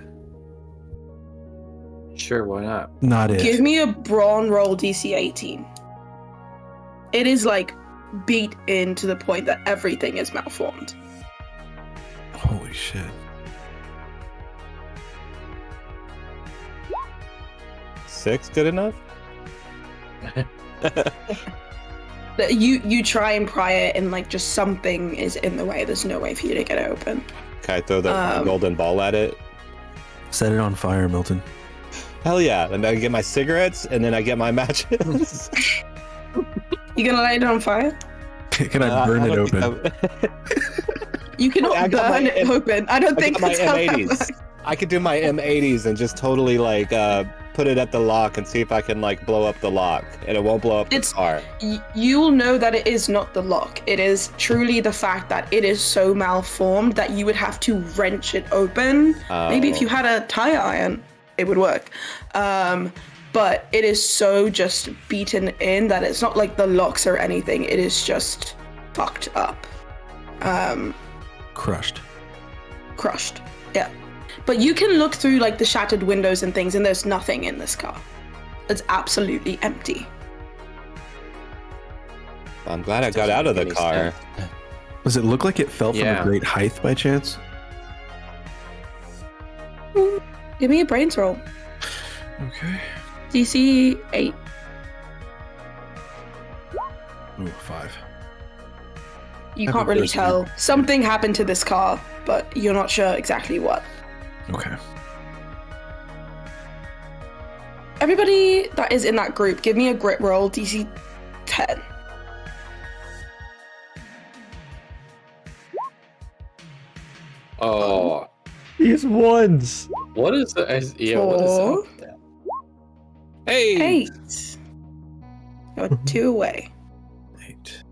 Sure, why not? Not it. Give me a brawn roll DC 18. It is like beat in to the point that everything is malformed. Holy shit. Six, good enough? You try and pry it and like just something is in the way. There's no way for you to get it open. Can I throw the golden ball at it? Set it on fire, Milton. Hell yeah. And I get my cigarettes and then I get my matches. You gonna light it on fire? Can I burn it open? You cannot burn it open. I don't think my that's how that M80s. works. I could do my M80s and just totally like put it at the lock and see if I can like blow up the lock, and it won't blow up the car. You'll know that it is not the lock. It is truly the fact that it is so malformed that you would have to wrench it open. Maybe if you had a tire iron, it would work. But it is so just beaten in that it's not like the locks or anything. It is just fucked up. Crushed. Yeah. But you can look through like the shattered windows and things, and there's nothing in this car. It's absolutely empty. I'm glad I got out of the car. Does it look like it fell from a great height by chance? Give me a brains roll. Okay. DC 8. Ooh, 5. You Have can't a really person. tell. Something happened to this car, but you're not sure exactly what. Okay. Everybody that is in that group, give me a grit roll, DC 10. Oh, These ones. what is that? Yeah, what is Four. up with that? Hey, 8. You're 2 away. 8.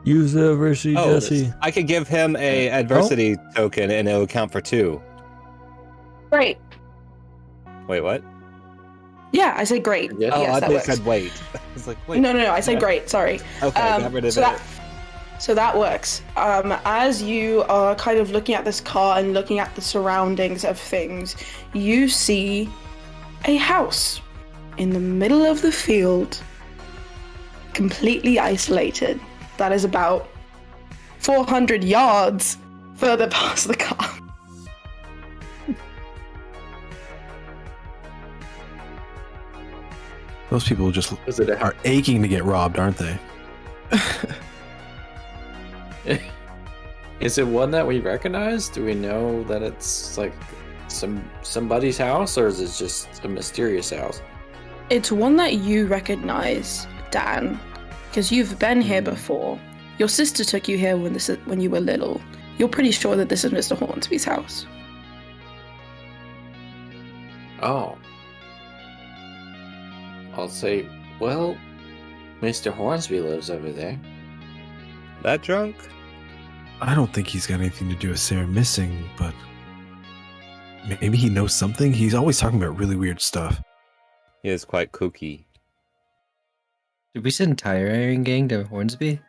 Use the adversity, Jesse. I could give him a adversity token and it'll count for 2. Great. Wait, what? Yeah, I said great. Yeah. Oh, Yes, I that thought you works. said wait. I was like, wait. No, I said great. Sorry. Okay, got rid of so it. So that works. As you are kind of looking at this car and looking at the surroundings of things, you see a house in the middle of the field, completely isolated. That is about 400 yards further past the car. Those people just Was it a are aching to get robbed, aren't they? Is it one that we recognize? Do we know that it's like somebody's house, or is it just a mysterious house? It's one that you recognize, Dan, because you've been here before. Your sister took you here when you were little. You're pretty sure that this is Mr. Hornsby's house. Oh. I'll say, well, Mr. Hornsby lives over there. That drunk? I don't think he's got anything to do with Sarah missing, but maybe he knows something. He's always talking about really weird stuff. He is quite kooky. Did we send Tire Iron Gang to Hornsby?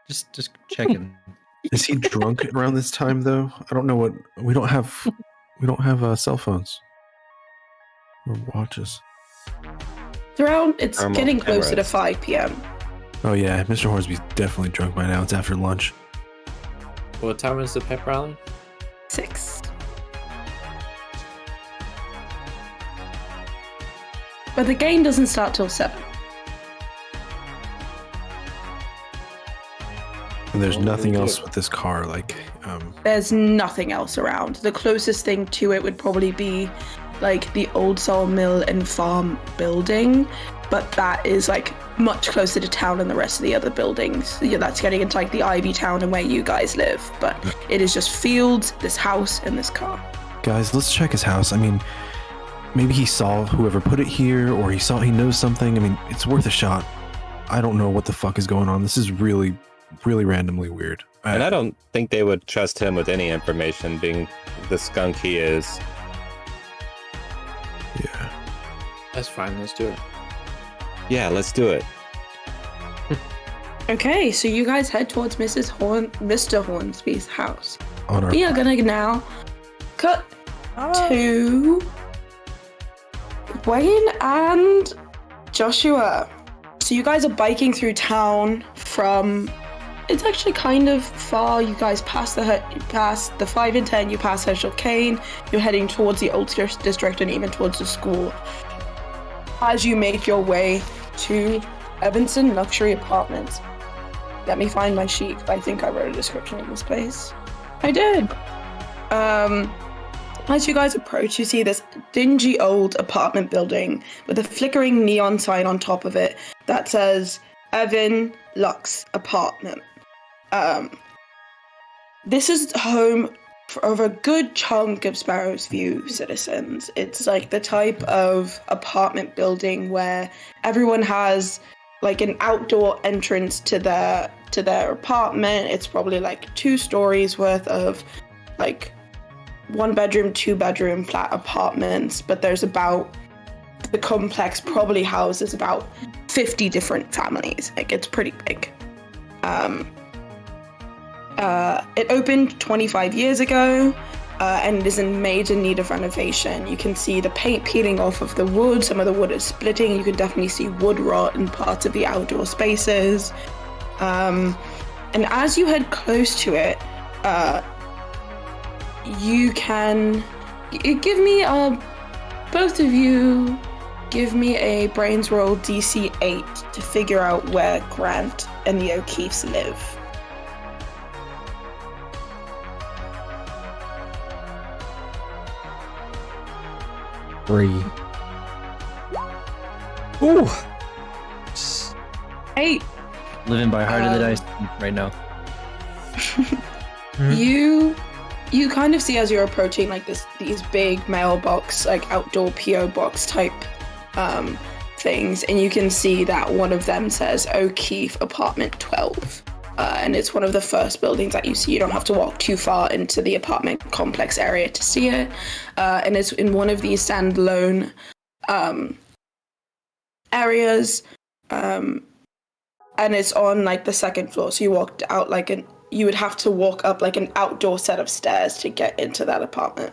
Just checking. Is he drunk around this time though? I don't know what we don't have cell phones or watches. It's Thermal getting closer to cameras. 5 p.m. Oh yeah, Mr. Hornsby's definitely drunk by now. It's after lunch. What time is the pep rally? 6. But the game doesn't start till 7. And there's What do nothing we else do? with this car, like There's nothing else around. The closest thing to it would probably be like the old sawmill and farm building, but that is like much closer to town than the rest of the other buildings. Yeah, that's getting into like the Ivy Town and where you guys live, but it is just fields, this house, and this car. guys, let's check his house. I mean, maybe he saw whoever put it here, or he knows something. I mean, it's worth a shot. I don't know what the fuck is going on. This is really randomly weird. And I don't think they would trust him with any information, being the skunk he is. Yeah. That's fine, let's do it. Yeah, let's do it. Okay, so you guys head towards Mr. Hornsby's house. On our We are gonna now cut to Wayne and Joshua. So you guys are biking through town from. It's actually kind of far. You guys pass the 5 and 10. You pass Herschel Kane. You're heading towards the Old District and even towards the school. As you make your way to Evanston Luxury Apartments. Let me find my sheet. I think I wrote a description of this place. I did. As you guys approach, you see this dingy old apartment building with a flickering neon sign on top of it that says Evan Lux Apartment. This is home of a good chunk of Sparrow's View citizens. It's like the type of apartment building where everyone has like an outdoor entrance to their apartment. It's probably like 2 stories worth of like 1-bedroom, 2-bedroom flat apartments, but there's about, the complex probably houses about 50 different families. Like, it's pretty big. It opened 25 years ago, and it is in major need of renovation. You can see the paint peeling off of the wood. Some of the wood is splitting. You can definitely see wood rot in parts of the outdoor spaces. And as you head close to it, you can give me both of you give me a brains roll DC 8 to figure out where Grant and the O'Keefes live. Three. Ooh. 8. Living by heart of the dice right now. You kind of see as you're approaching like these big mailbox, like outdoor PO box type things, and you can see that one of them says O'Keefe Apartment 12. And it's one of the first buildings that you see. You don't have to walk too far into the apartment complex area to see it. And it's in one of these standalone areas, and it's on like the second floor. So you walked out you would have to walk up like an outdoor set of stairs to get into that apartment.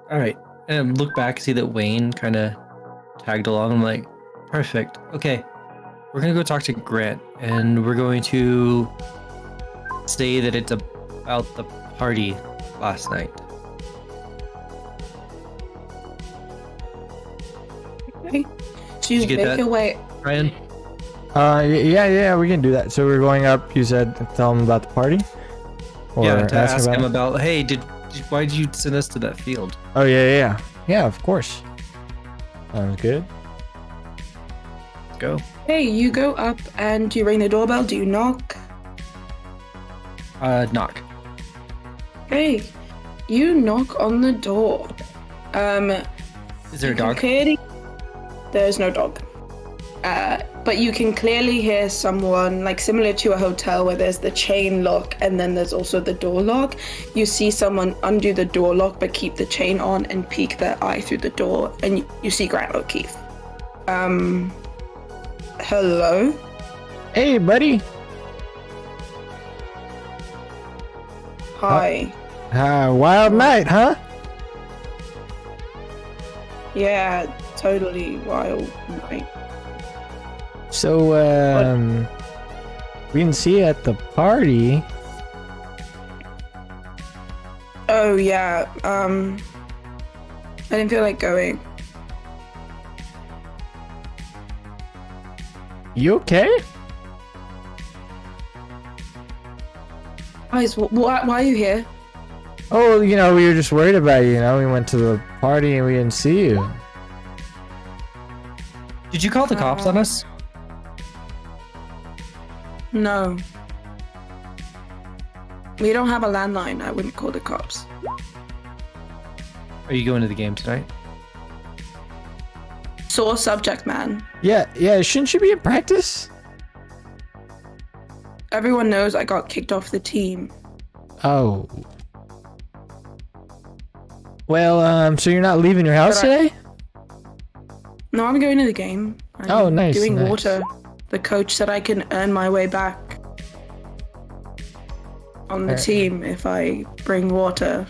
All right. And look back, see that Wayne kind of tagged along. I'm like, perfect. Okay. We're going to go talk to Grant, and we're going to say that it's about the party last night. Okay. So you Did you get make that? your way. Ryan? Yeah, we can do that. So we're going up. You said tell him about the party. Or Yeah, to ask him it? about, hey, why did you send us to that field? Oh yeah. Of course. Sounds good. Let's go. Hey, you go up and do you ring the doorbell? Do you knock? Knock. Hey, you knock on the door. Is there a you can dog? clearly- There's no dog. But you can clearly hear someone, like similar to a hotel where there's the chain lock and then there's also the door lock. You see someone undo the door lock but keep the chain on and peek their eye through the door, and you see Grant O'Keefe. Hello? Hey, buddy. Hi. Wild night, huh? Yeah, totally wild night. So, we didn't see you at the party. Oh yeah, I didn't feel like going. You okay? Guys, why are you here? Oh, we were just worried about you. We went to the party and we didn't see you. Did you call the cops on us? No. We don't have a landline. I wouldn't call the cops. Are you going to the game tonight? Sore subject, man. Yeah. Shouldn't you be in practice? Everyone knows I got kicked off the team. Oh. Well, so you're not leaving your house today? No, I'm going to the game. I'm Nice. doing nice. water. The coach said I can earn my way back on the Alright. team if I bring water.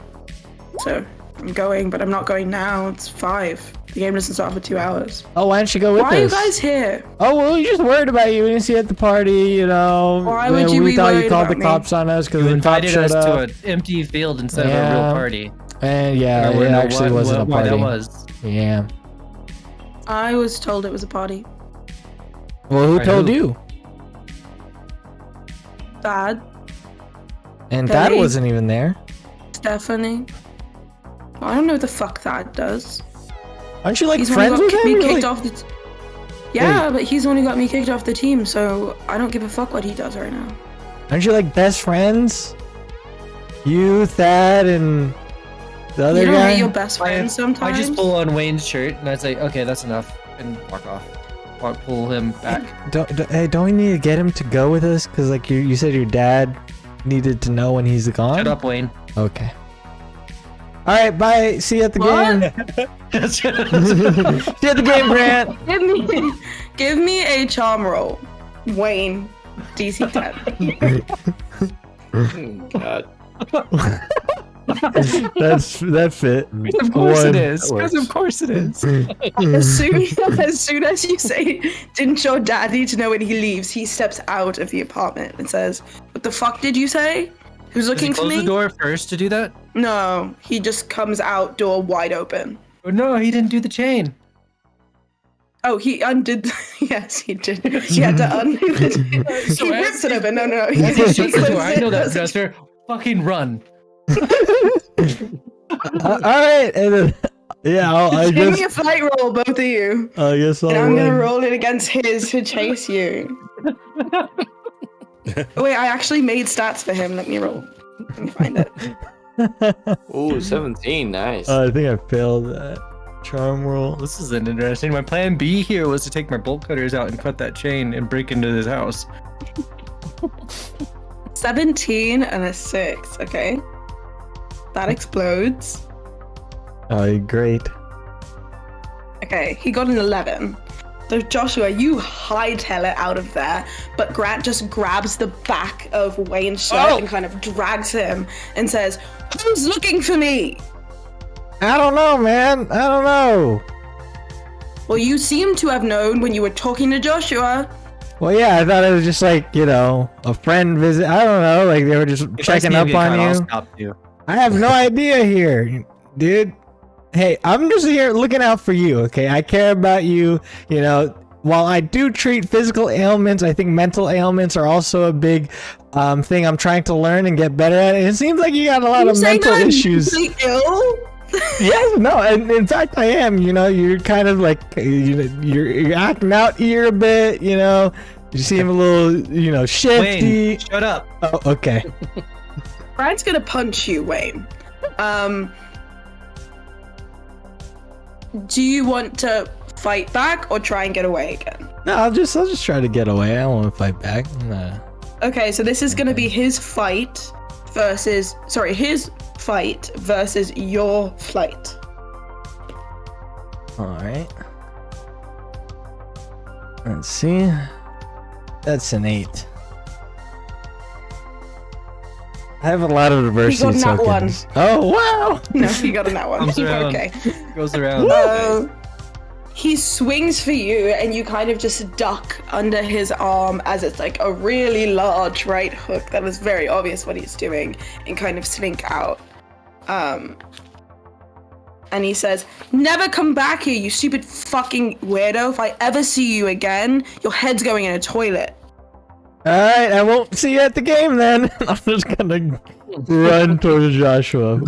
So I'm going, but I'm not going now. It's 5. The game doesn't start for 2 hours. Oh, why don't you go with Why are you us? guys here? Oh, well, we just worried about you. We didn't see you at the party, Why would you we be thought you worried called the about me? cops on us because You the cops invited showed us up. to an empty field instead of a Yeah. real party. And yeah, I don't it know actually wasn't a why party. that was. Yeah. I was told it was a party. Well, who By told who? you? Dad, And Dad Hey. wasn't even there. Stephanie. I don't know what the fuck that does. Aren't you like He's the one friends who with got him? me You're kicked like- off the Yeah, but he's the one who got me kicked off the team, so I don't give a fuck what he does right now. Aren't you like best friends? You, Thad, and the other You don't guy. hate your best friend I sometimes? just pull on Wayne's shirt and I say, okay, that's enough, and walk off. Pull him back. Don't we need to get him to go with us? Cause like you said, your dad needed to know when he's gone. Shut up, Wayne. Okay. All right, bye. See you at the What? game. See you at the game, Grant. Give me a charm roll. Wayne, DC 10. God. That fit. Of course One. it is. Because of course it is. As soon as you say, didn't your dad need to know when he leaves, he steps out of the apartment and says, what the fuck did you say? Who's Does he looking for close me? the door first to do that? No, he just comes out, door wide open. Oh, no, he didn't do the chain. Oh, he undid. Yes, he did. He had to undo the. So He as rips it open. No. As he shuts the door, I know that, Jester. Fucking run. All right, and then, yeah, I Give me guess a flight roll, both of you. I guess And I'll I'm gonna win. roll it against his to chase you. Wait, I actually made stats for him. Let me roll. Let me find it. Ooh, 17. Nice. I think I failed that charm roll. This isn't interesting. My plan B here was to take my bolt cutters out and cut that chain and break into his house. 17 and a 6. Okay. That explodes. Oh, great. Okay, he got an 11. So Joshua, you hightail it out of there, but Grant just grabs the back of Wayne's shirt and kind of drags him and says, "Who's looking for me?" I don't know, man. I don't know. Well, you seem to have known when you were talking to Joshua. Well, yeah, I thought it was just like, a friend visit. I don't know, like they were just checking up on I'll you. stop you. I have no idea here, dude. Hey, I'm just here looking out for you, okay? I care about you, While I do treat physical ailments, I think mental ailments are also a big thing I'm trying to learn and get better at. And it seems like you got a lot of mental issues. Ill? Yes, no, and in fact I am. You're kind of like you're acting out here a bit. You seem a little shifty. Wayne, shut up. Oh, okay. Brian's gonna punch you, Wayne. Do you want to fight back or try and get away again? No, I'll just try to get away. I don't want to fight back. Nah. Okay, so this is gonna be his fight versus your flight. All right. Let's see. That's an 8. I have a lot of diversity He got a nat tokens. Oh wow! No, you got a nat one. Comes around. Okay. Goes around. He swings for you, and you kind of just duck under his arm as it's like a really large right hook that is very obvious what he's doing, and kind of slink out. And he says, "Never come back here, you stupid fucking weirdo. If I ever see you again, your head's going in a toilet." Alright, I won't see you at the game then. I'm just gonna run towards Joshua.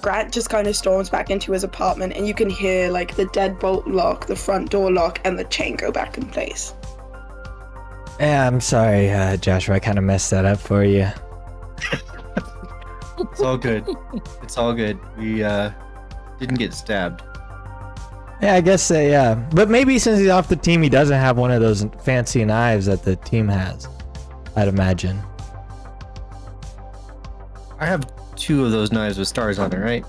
Grant just kind of storms back into his apartment, and you can hear like the deadbolt lock, the front door lock, and the chain go back in place. Yeah, I'm sorry, Joshua. I kind of messed that up for you. It's all good. It's all good. We didn't get stabbed. Yeah, I guess yeah. But maybe since he's off the team, he doesn't have one of those fancy knives that the team has. I'd imagine. I have 2 of those knives with stars on it, right?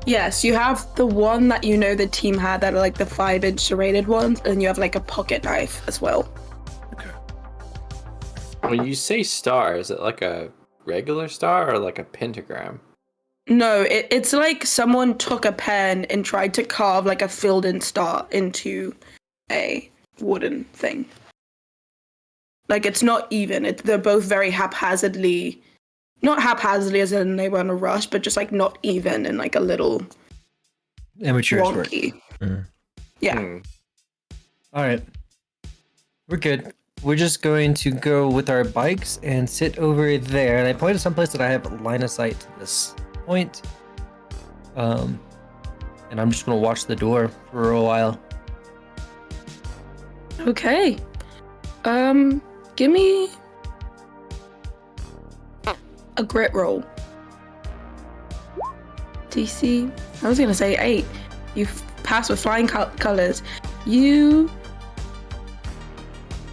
Yes, you have the one that the team had that are like the 5-inch serrated ones, and you have like a pocket knife as well. When you say star, is it like a regular star or like a pentagram? No, it's like someone took a pen and tried to carve like a filled-in star into a wooden thing. Like, it's not even. They're both very haphazardly, not haphazardly as in they were in a rush, but just like not even and like a little Amateurish work. wonky. Mm. Yeah. All right. We're good. We're just going to go with our bikes and sit over there. And I pointed someplace that I have line of sight to this point. And I'm just going to watch the door for a while. Okay. Give me a grit roll. DC. I was gonna say 8. You pass with flying colors. You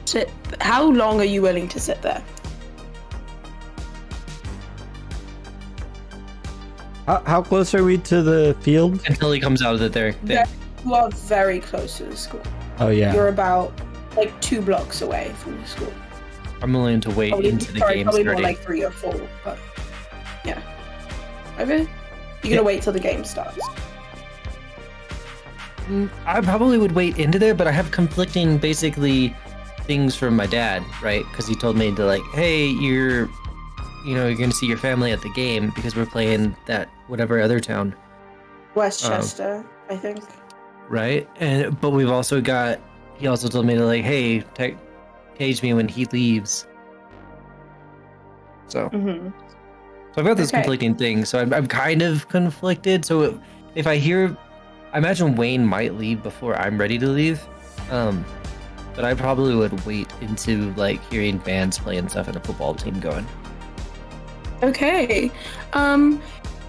sit. How long are you willing to sit there? How close are we to the field? Until he comes out of the thing. You are very close to the school. Oh yeah. You're about like 2 blocks away from the school. I'm willing to wait into the game probably starting. more like 3 or 4, but yeah. Okay. You're gonna wait till the game starts. I probably would wait into there, but I have conflicting basically things from my dad, right? Because he told me to like, hey, you're gonna see your family at the game because we're playing that whatever other town, Westchester, I think. right? But we've also got. He also told me to like, hey, page me when he leaves. So I've got this conflicting thing. So I'm kind of conflicted. So if I hear, I imagine Wayne might leave before I'm ready to leave. But I probably would wait into like hearing bands playing stuff and a football team going. Okay.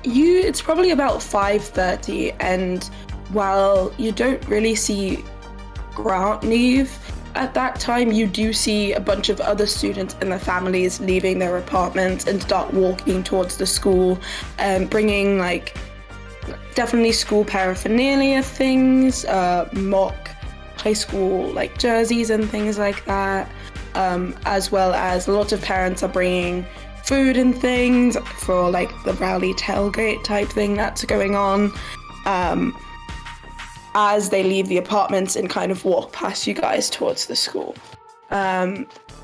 It's probably about 5:30, and while you don't really see Grant leave at that time, you do see a bunch of other students and their families leaving their apartments and start walking towards the school, bringing like definitely school paraphernalia things, mock high school like jerseys and things like that, as well as a lot of parents are bringing food and things for like the rally tailgate type thing that's going on, as they leave the apartments and kind of walk past you guys towards the school.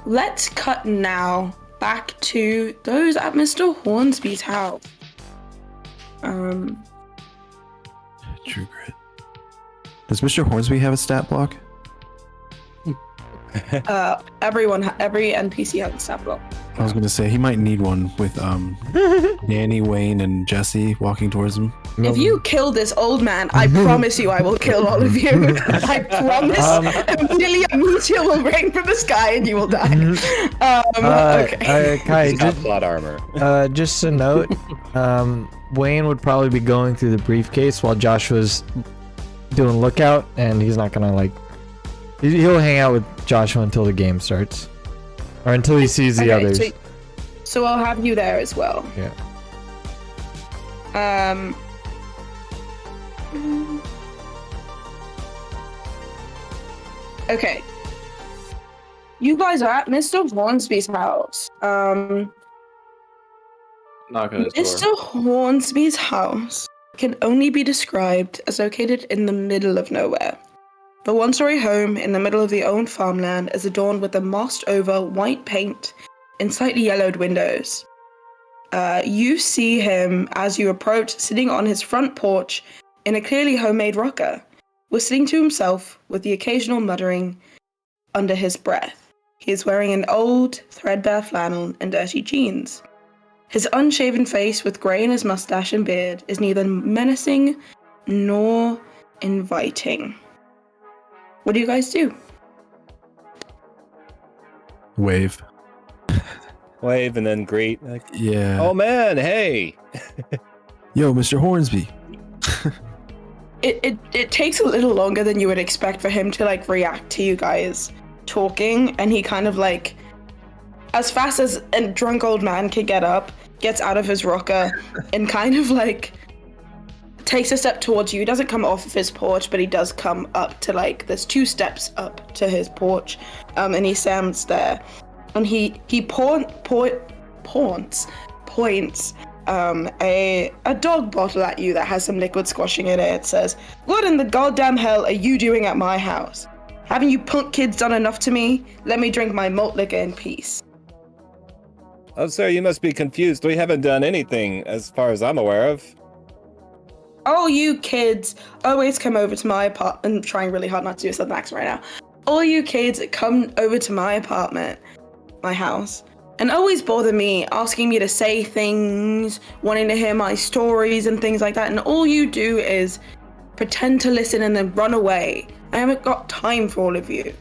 Let's cut now back to those at Mr. Hornsby's house. True Grit. Does Mr. Hornsby have a stat block? Every NPC has a stat block. I was gonna say he might need one with Danny, Wayne, and Jesse walking towards him. If you kill this old man, I promise you I will kill all of you. I promise. Immediately a meteor will rain from the sky and you will die. Okay. Kai, He's got plot armor. just a note. Wayne would probably be going through the briefcase while Joshua's doing lookout, and he's not gonna like. He'll hang out with Joshua until the game starts, or until he sees the others. So I'll have you there as well. Yeah. Okay. You guys are at Mr. Hornsby's house. Knock on his door. Mr. Hornsby's house can only be described as located in the middle of nowhere. The one-story home in the middle of the owned farmland is adorned with a mossed-over white paint and slightly yellowed windows. You see him as you approach, sitting on his front porch in a clearly homemade rocker, whistling to himself with the occasional muttering under his breath. He is wearing an old, threadbare flannel and dirty jeans. His unshaven face with grey in his mustache and beard is neither menacing nor inviting. What do you guys do? Wave. Wave and then greet. Like, Yeah. oh man, hey. Yo, Mr. Hornsby. It takes a little longer than you would expect for him to like react to you guys talking, and he kind of like, as fast as a drunk old man can get up, gets out of his rocker and kind of like takes a step towards you. He doesn't come off of his porch, but he does come up to like, there's 2 steps up to his porch, and he stands there, and he points a dog bottle at you that has some liquid squashing in it. It says, "What in the goddamn hell are you doing at my house? Haven't you punk kids done enough to me? Let me drink my malt liquor in peace." Oh, sir, you must be confused. We haven't done anything as far as I'm aware of. All you kids always come over to my apartment. I'm trying really hard not to do a Southern accent right now. All you kids come over to my apartment, my house, and always bother me, asking me to say things, wanting to hear my stories and things like that. And all you do is pretend to listen and then run away. I haven't got time for all of you.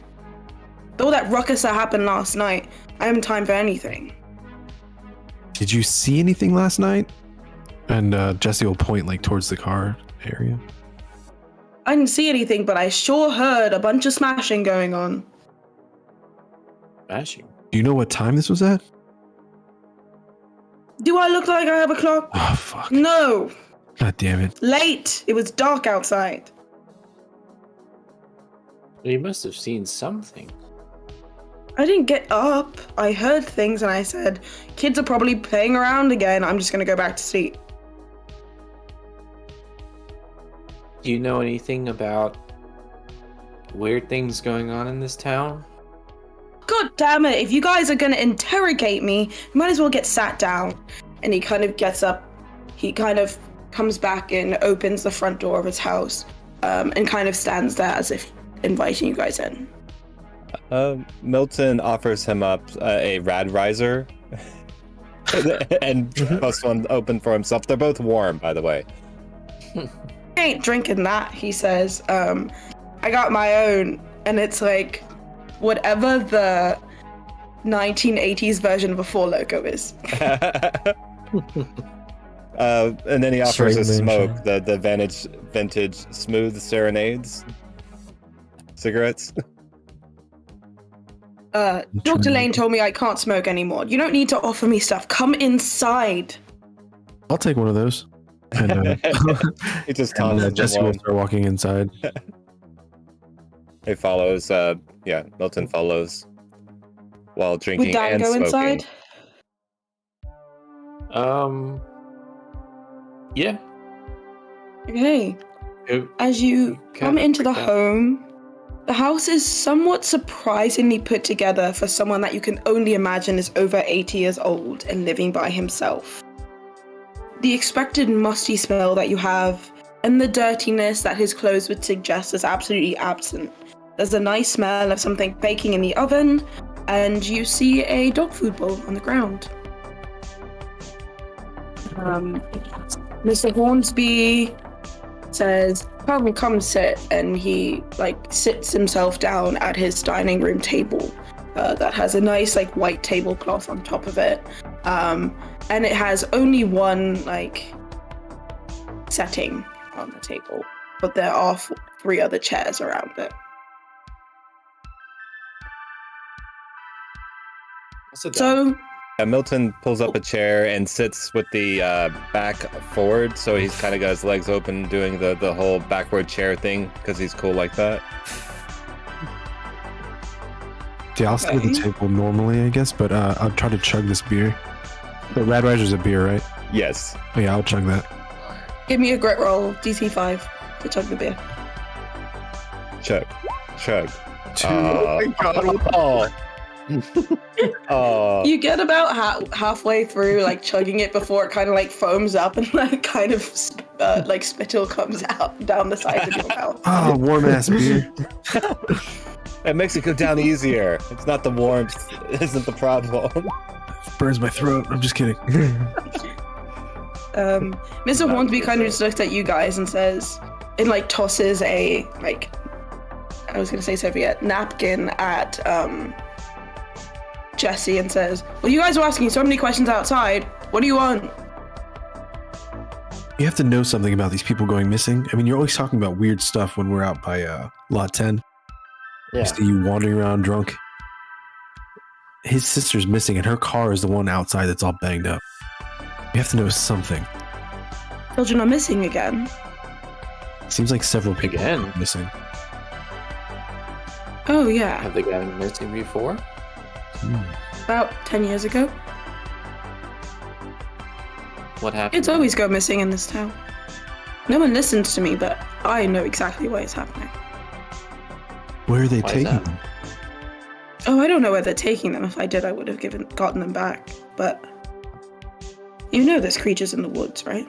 All that ruckus that happened last night, I haven't time for anything. Did you see anything last night? And Jesse will point like towards the car area. I didn't see anything, but I sure heard a bunch of smashing going on. Smashing. Do you know what time this was at? Do I look like I have a clock? Oh, fuck. No. God damn it. Late. It was dark outside. You must have seen something. I didn't get up. I heard things and I said, kids are probably playing around again. I'm just going to go back to sleep. Do you know anything about weird things going on in this town? God damn it. If you guys are going to interrogate me, you might as well get sat down. And he kind of gets up. He kind of comes back and opens the front door of his house, and kind of stands there as if inviting you guys in. Milton offers him up a rad riser and posts one open for himself. They're both warm, by the way. I ain't drinking that, he says. I got my own, and it's like whatever the 1980s version of a Four Loko is. And then he offers a Straight smoke, moonshine. the vintage smooth serenades cigarettes. Dr. Lane told me I can't smoke anymore. You don't need to offer me stuff. Come inside. I'll take one of those. And, He just and tosses Jesse them will one. start walking inside. He follows. Milton follows while Would drinking Dan and go smoking. inside? Yeah. Okay. As you come into the home, the house is somewhat surprisingly put together for someone that you can only imagine is over 80 years old and living by himself. The expected musty smell that you have and the dirtiness that his clothes would suggest is absolutely absent. There's a nice smell of something baking in the oven, and you see a dog food bowl on the ground. Mr. Hornsby says, come sit, and he sits himself down at his dining room table that has a nice white tablecloth on top of it, and it has only one setting on the table, but there are 3 other chairs around it. So Milton pulls up a chair and sits with the back forward, so he's kind of got his legs open, doing the whole backward chair thing because he's cool like that. Yeah, I'll sit at the table normally, I guess, but I'll try to chug this beer. The Rad Rider's a beer, right? Yes. Oh, yeah, I'll chug that. give me a grit roll, DC 5, to chug the beer. Chug. Oh my god. Oh. You get about halfway through chugging it before it kind of foams up and spittle comes out down the sides of your mouth. Oh, warm ass beer. It makes it go down easier. It's not the warmth isn't the problem. Burns my throat. I'm just kidding. Mr. Hornsby kind of just looks at you guys and says, and tosses a I was gonna say serviette napkin at Jesse and says, well, you guys were asking so many questions outside. What do you want? You have to know something about these people going missing. I mean, you're always talking about weird stuff when we're out by Lot 10. Yeah. I see you wandering around drunk. His sister's missing, and her car is the one outside that's all banged up. You have to know something. Children are missing again. Seems like several people Again? are missing. Oh, yeah. Have they gone missing before? About 10 years ago. What happened? Kids always go missing in this town. No one listens to me, but I know exactly why it's happening. Where are they Why is taking that? them? Oh, I don't know where they're taking them. If I did, I would have gotten them back. But you know there's creatures in the woods, right?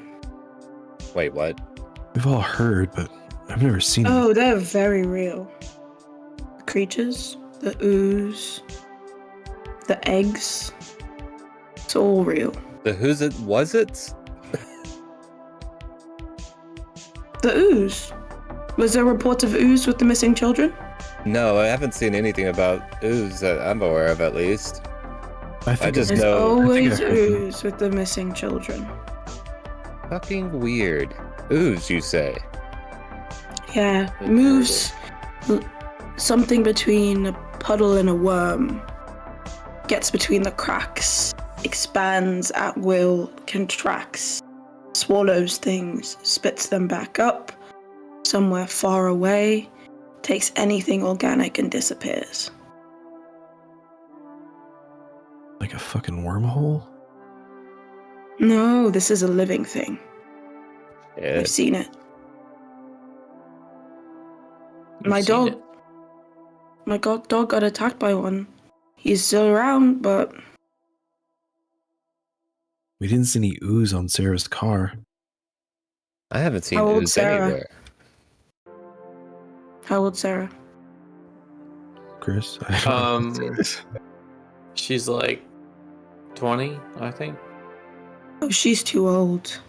Wait, what? We've all heard, but I've never seen them. Oh, they're very real. The creatures, the ooze, the eggs. It's all real. The who's it? Was it? The ooze. Was there reports of ooze with the missing children? No, I haven't seen anything about ooze that I'm aware of, at least. I think just There's know- always I heard them. ooze with the missing children. Fucking weird. Ooze, you say? Yeah, I've moves something between a puddle and a worm. Gets between the cracks, expands at will, contracts, swallows things, spits them back up, somewhere far away, takes anything organic and disappears. like a fucking wormhole. No, this is a living thing. Yeah. I've seen it. You've My seen dog. it? My dog got attacked by one. He's still around, but We didn't see any ooze on Sarah's car. I haven't seen How old, ooze Sarah? anywhere. how old, Sarah? Chris? She's like 20, I think. Oh, she's too old.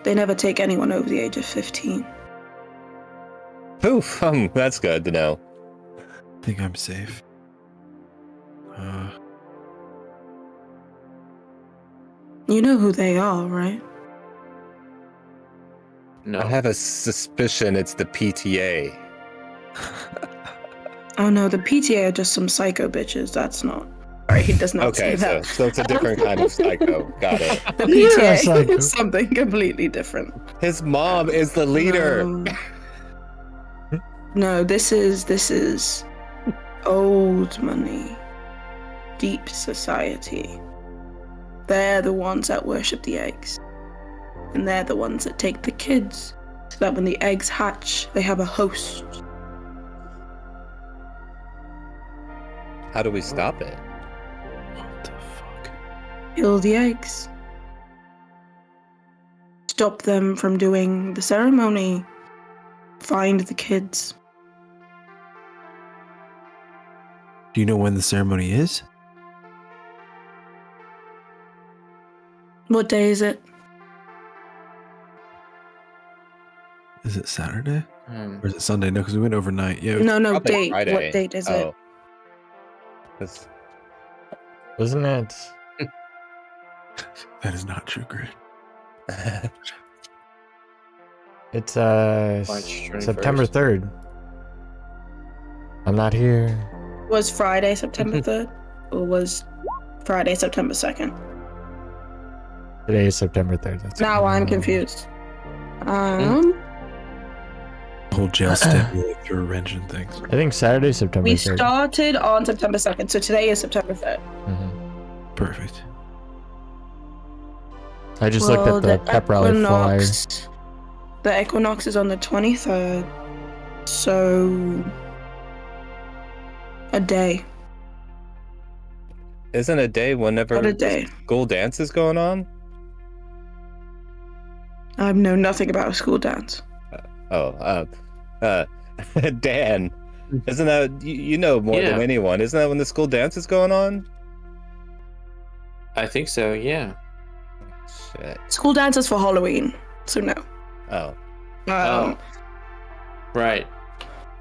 They never take anyone over the age of 15. Poof. That's good to know. I think I'm safe. You know who they are, right? No. I have a suspicion it's the PTA. Oh no, the PTA are just some psycho bitches. That's not. Sorry, he does not say Okay, that. so it's a different kind of psycho. Got it. The Yeah, psycho. PTA is something completely different. His mom is the leader. No, this is old money, deep society. They're the ones that worship the eggs, and they're the ones that take the kids, so that when the eggs hatch, they have a host. How do we stop it? What the fuck? Kill the eggs. Stop them from doing the ceremony. Find the kids. Do you know when the ceremony is? What day is it? Is it Saturday? Hmm. Or is it Sunday? No, because we went overnight. Yeah. No, Probably date. Friday. What date is it? Oh. That's- Wasn't it? That is not true, Greg. It's March 21st. September 3rd. I'm not here. Was Friday September 3rd? Or was Friday September 2nd? Today is September 3rd. That's Now I'm confused. Um, Whole jail step really threw a wrench in things. I think Saturday, September we 3rd. started on September 2nd, so today is September 3rd. Mhm. Perfect. I just looked at the pep rally flyer. The equinox is on the 23rd, so a day. Isn't a day whenever What a day. school dance is going on? I know nothing about a school dance. Dan, isn't that you know more Yeah. than anyone? Isn't that when the school dance is going on? I think so, yeah. Shit. School dance is for Halloween, so no. Oh, Oh. Right.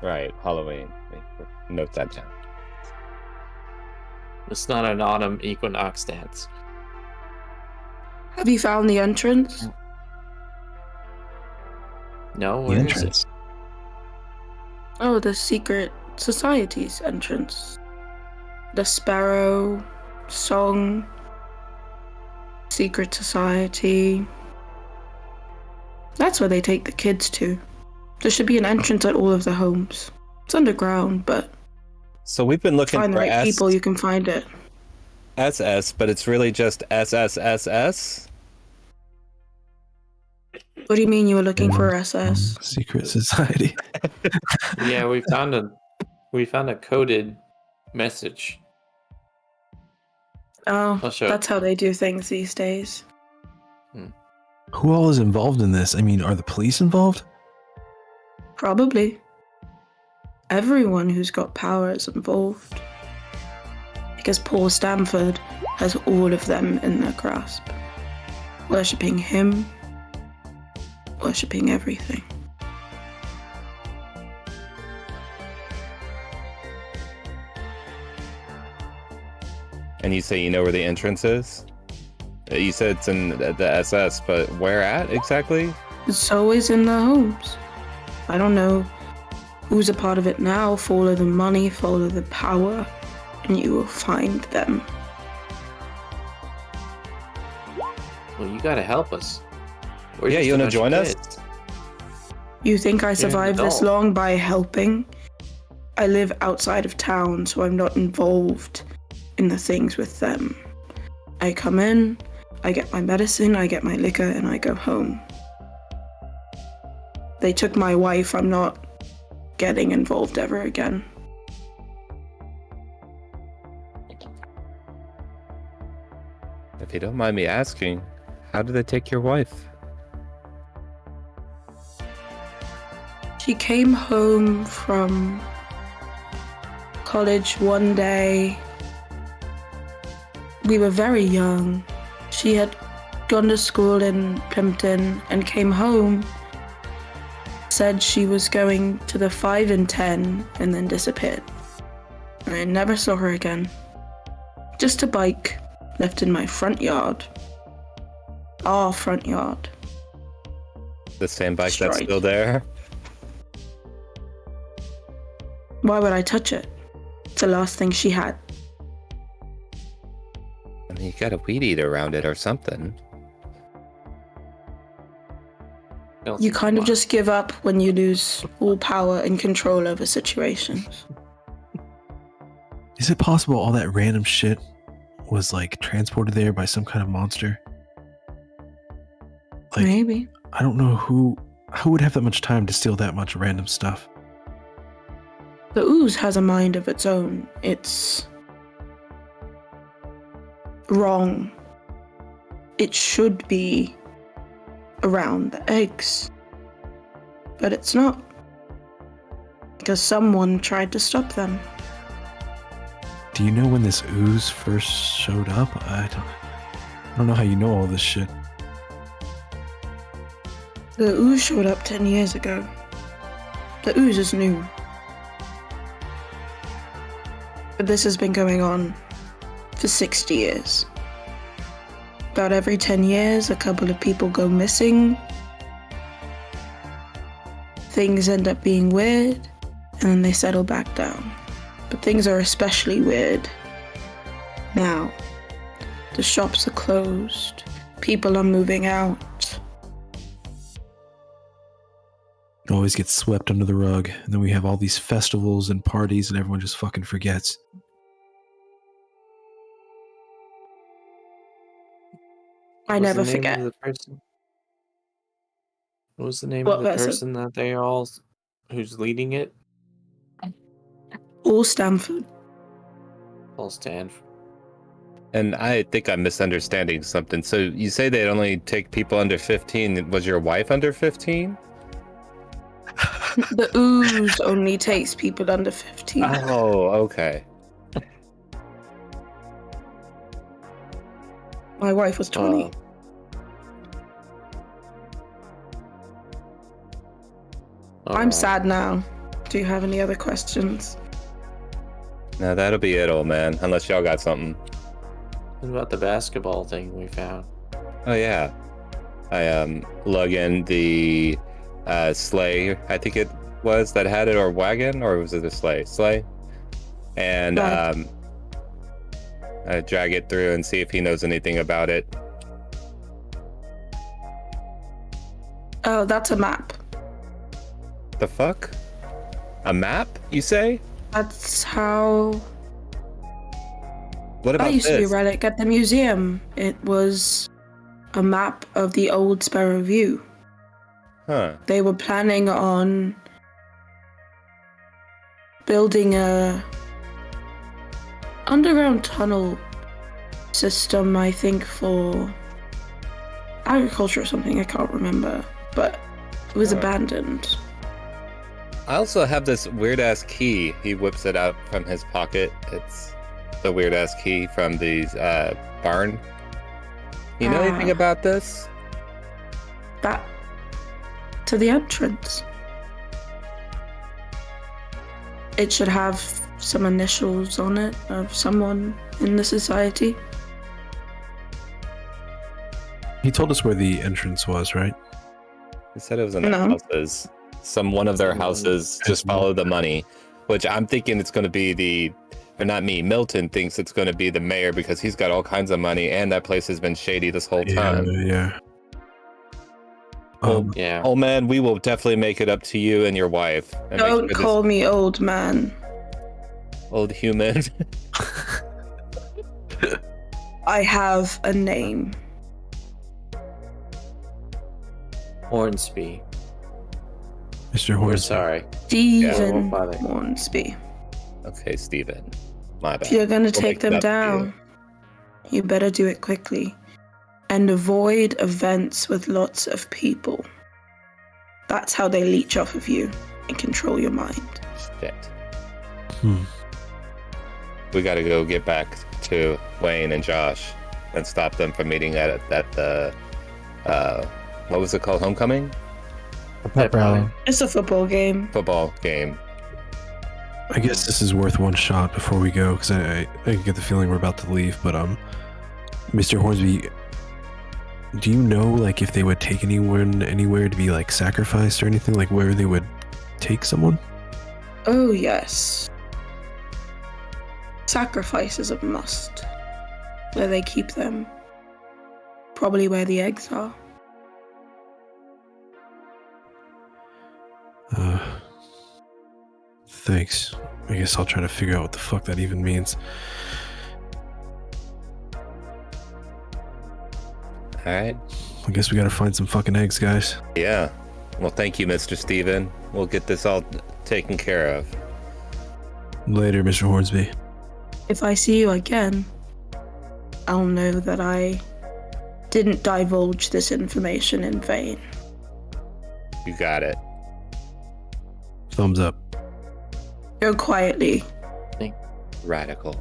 right. Halloween. Note that down. It's not an autumn equinox dance. Have you found the entrance? No, The where is it? entrance. Oh, the secret society's entrance. The Sparrow song. Secret society. That's where they take the kids to. There should be an entrance at all of the homes. It's underground, but So we've been looking find the for right people, you can find it. SS, but it's really just SSSS. What do you mean you were looking for SS? Secret society. Yeah, we found a coded message. Oh, I'll show that's how they do things these days. Who all is involved in this? I mean, are the police involved? Probably. Everyone who's got power is involved. Because Paul Stamford has all of them in their grasp. Worshipping him, worshipping everything. And you say you know where the entrance is? You said it's in the SS, but where at exactly? It's always in their homes. I don't know who's a part of it now. Follow the money, follow the power, and you will find them. Well, you gotta help us. We're Yeah, just you a wanna bunch of join us? kids. You think I survived this adult. long by helping? I live outside of town, so I'm not involved in the things with them. I come in, I get my medicine, I get my liquor, and I go home. They took my wife, I'm not getting involved ever again. If you don't mind me asking, how did they take your wife? She came home from college one day. We were very young. She had gone to school in Plimpton and came home, said she was going to the 5 and 10, and then disappeared. I never saw her again. Just a bike left in my front yard. Our front yard. The same bike that's Strike. still there? Why would I touch it? It's the last thing she had. I mean, you got a weed eater around it or something. You kind of just give up when you lose all power and control over situations. Is it possible all that random shit was like transported there by some kind of monster? Like, Maybe. I don't know who would have that much time to steal that much random stuff. The ooze has a mind of its own. It's wrong. It should be around the eggs. But it's not. Because someone tried to stop them. Do you know when this ooze first showed up? I don't know how you know all this shit. The ooze showed up 10 years ago. The ooze is new. But this has been going on for 60 years. About every 10 years, a couple of people go missing. Things end up being weird, and then they settle back down. But things are especially weird now. The shops are closed. People are moving out. It always gets swept under the rug, and then we have all these festivals and parties, and everyone just fucking forgets. I What was never the name forget. of the person? What was the name What of the person? person that they all who's leading it? All Stanford. Paul Stanford. And I think I'm misunderstanding something. So you say they'd only take people under 15. Was your wife under 15? The ooze only takes people under 15. Oh, okay. My wife was 20. I'm sad now. Do you have any other questions? No, that'll be it, old man. Unless y'all got something. What about the basketball thing we found? Oh yeah, I lug in the sleigh. I think it was that had it, or wagon, or was it a sleigh? Sleigh, and Right. I drag it through and see if he knows anything about it. Oh, that's a map. The fuck? A map? You say? That's how What about I used to be a this? relic at the museum. It was a map of the old Sparrow view. Huh? They were planning on building a underground tunnel system, I think, for agriculture or something. I can't remember, but it was abandoned. I also have this weird ass key. He whips it out from his pocket. It's the weird ass key from the barn. You know anything about this? That to the entrance. It should have some initials on it of someone in the society. He told us where the entrance was, right? He said it was in their No. houses. One of their houses. Just follow the money, which I'm thinking it's going to be or not me. Milton thinks it's going to be the mayor because he's got all kinds of money, and that place has been shady this whole time. Yeah. Well, Yeah. Oh man, we will definitely make it up to you and your wife. And make Don't sure this call me old man. old human. I have a name. Hornsby. Mr. We're Hornsby. sorry. Stephen won't bother. Hornsby. Okay, Steven. My bad. If you're gonna We'll take make it them up to down, you better do it quickly. And avoid events with lots of people. That's how they leech off of you and control your mind. Shit. Hmm. We got to go get back to Wayne and Josh and stop them from meeting at the what was it called? Homecoming? A pep rally. It's a football game. Football game. I guess this is worth one shot before we go, because I get the feeling we're about to leave. But Mr. Hornsby, do you know like if they would take anyone anywhere to be like sacrificed or anything, like where they would take someone? Oh, yes. Sacrifice is a must. where they keep them. Probably where the eggs are. Thanks. I guess I'll try to figure out what the fuck that even means. All right. I guess we gotta find some fucking eggs, guys. Yeah. Well, thank you, Mr. Steven. We'll get this all taken care of. Later, Mr. Hornsby. If I see you again, I'll know that I didn't divulge this information in vain. You got it. Thumbs up. Go quietly. Radical.